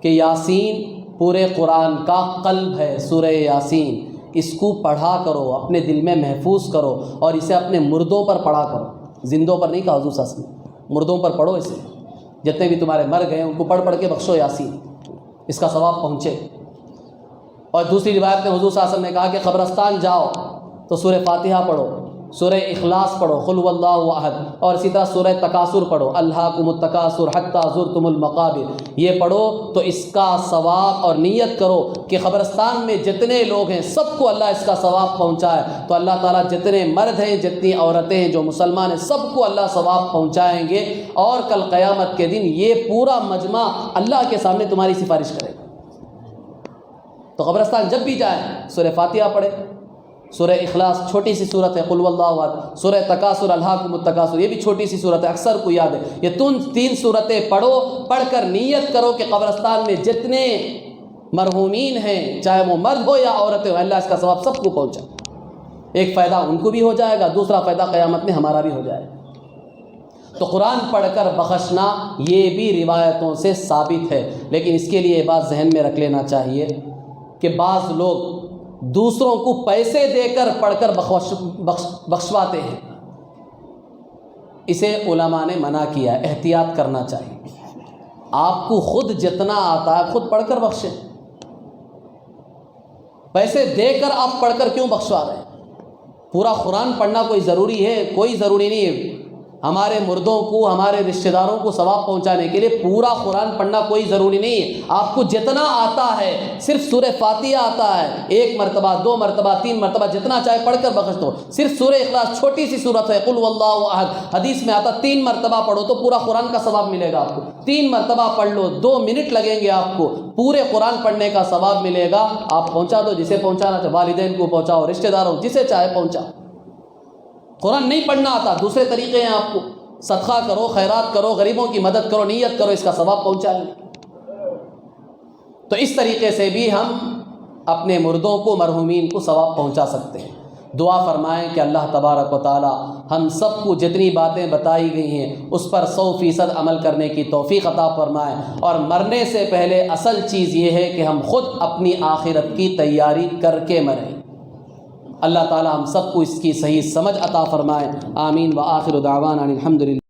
کہ یاسین پورے قرآن کا قلب ہے. سورہ یاسین اس کو پڑھا کرو، اپنے دل میں محفوظ کرو اور اسے اپنے مردوں پر پڑھا کرو. زندوں پر نہیں کہا حضور صلی اللہ علیہ وسلم، مردوں پر پڑھو اسے. جتنے بھی تمہارے مر گئے ان کو پڑھ پڑھ کے بخشو یاسین، اس کا ثواب پہنچے. اور دوسری روایت میں حضور صلی اللہ علیہ وسلم نے کہا کہ قبرستان جاؤ تو سورہ فاتحہ پڑھو، سورہ اخلاص پڑھو، قل هو اللہ احد، اور اسی طرح سورہ تکاثر پڑھو، الہاکم التکاثر حتی زرتم المقابر. یہ پڑھو تو اس کا ثواب، اور نیت کرو کہ قبرستان میں جتنے لوگ ہیں سب کو اللہ اس کا ثواب پہنچائے. تو اللہ تعالیٰ جتنے مرد ہیں، جتنی عورتیں ہیں جو مسلمان ہیں، سب کو اللہ ثواب پہنچائیں گے. اور کل قیامت کے دن یہ پورا مجمع اللہ کے سامنے تمہاری سفارش کرے گا. تو قبرستان جب بھی جائیں سورہ فاتحہ پڑھیں، سورہ اخلاص چھوٹی سی صورت ہے، قل هو اللہ احد، سورہ تکاثر الہاکم التکاثر یہ بھی چھوٹی سی صورت ہے، اکثر کو یاد ہے. یہ تین صورتیں پڑھو، پڑھ کر نیت کرو کہ قبرستان میں جتنے مرحومین ہیں، چاہے وہ مرد ہو یا عورت ہو، اللہ اس کا ثواب سب کو پہنچا. ایک فائدہ ان کو بھی ہو جائے گا، دوسرا فائدہ قیامت میں ہمارا بھی ہو جائے گا. تو قرآن پڑھ کر بخشنا یہ بھی روایتوں سے ثابت ہے. لیکن اس کے لیے یہ بات ذہن میں رکھ لینا چاہیے کہ بعض لوگ دوسروں کو پیسے دے کر پڑھ کر بخشواتے ہیں. اسے علماء نے منع کیا ہے، احتیاط کرنا چاہیے. آپ کو خود جتنا آتا ہے خود پڑھ کر بخشیں. پیسے دے کر آپ پڑھ کر کیوں بخشوا رہے ہیں؟ پورا قرآن پڑھنا کوئی ضروری ہے؟ کوئی ضروری نہیں ہے. ہمارے مردوں کو، ہمارے رشتہ داروں کو ثواب پہنچانے کے لیے پورا قرآن پڑھنا کوئی ضروری نہیں ہے. آپ کو جتنا آتا ہے، صرف سورہ فاتحہ آتا ہے، 1 مرتبہ 2 مرتبہ 3 مرتبہ جتنا چاہے پڑھ کر بخش دو. صرف سورہ اخلاص چھوٹی سی صورت ہے، قل هو اللہ احد، حدیث میں آتا 3 مرتبہ پڑھو تو پورا قرآن کا ثواب ملے گا. آپ کو 3 مرتبہ پڑھ لو، 2 منٹ لگیں گے آپ کو، پورے قرآن پڑھنے کا ثواب ملے گا. آپ پہنچا دو جسے پہنچانا چاہے، والدین کو پہنچاؤ، رشتہ داروں جسے چاہے پہنچاؤ. قرآن نہیں پڑھنا آتا، دوسرے طریقے ہیں آپ کو، صدقہ کرو، خیرات کرو، غریبوں کی مدد کرو، نیت کرو، اس کا ثواب پہنچائیں گے. تو اس طریقے سے بھی ہم اپنے مردوں کو، مرحومین کو ثواب پہنچا سکتے ہیں. دعا فرمائیں کہ اللہ تبارک و تعالی ہم سب کو جتنی باتیں بتائی گئی ہیں اس پر 100% عمل کرنے کی توفیق عطا فرمائیں. اور مرنے سے پہلے اصل چیز یہ ہے کہ ہم خود اپنی آخرت کی تیاری کر کے مریں. اللہ تعالی ہم سب کو اس کی صحیح سمجھ عطا فرمائے. آمین. وآخر دعوانا الحمدللہ.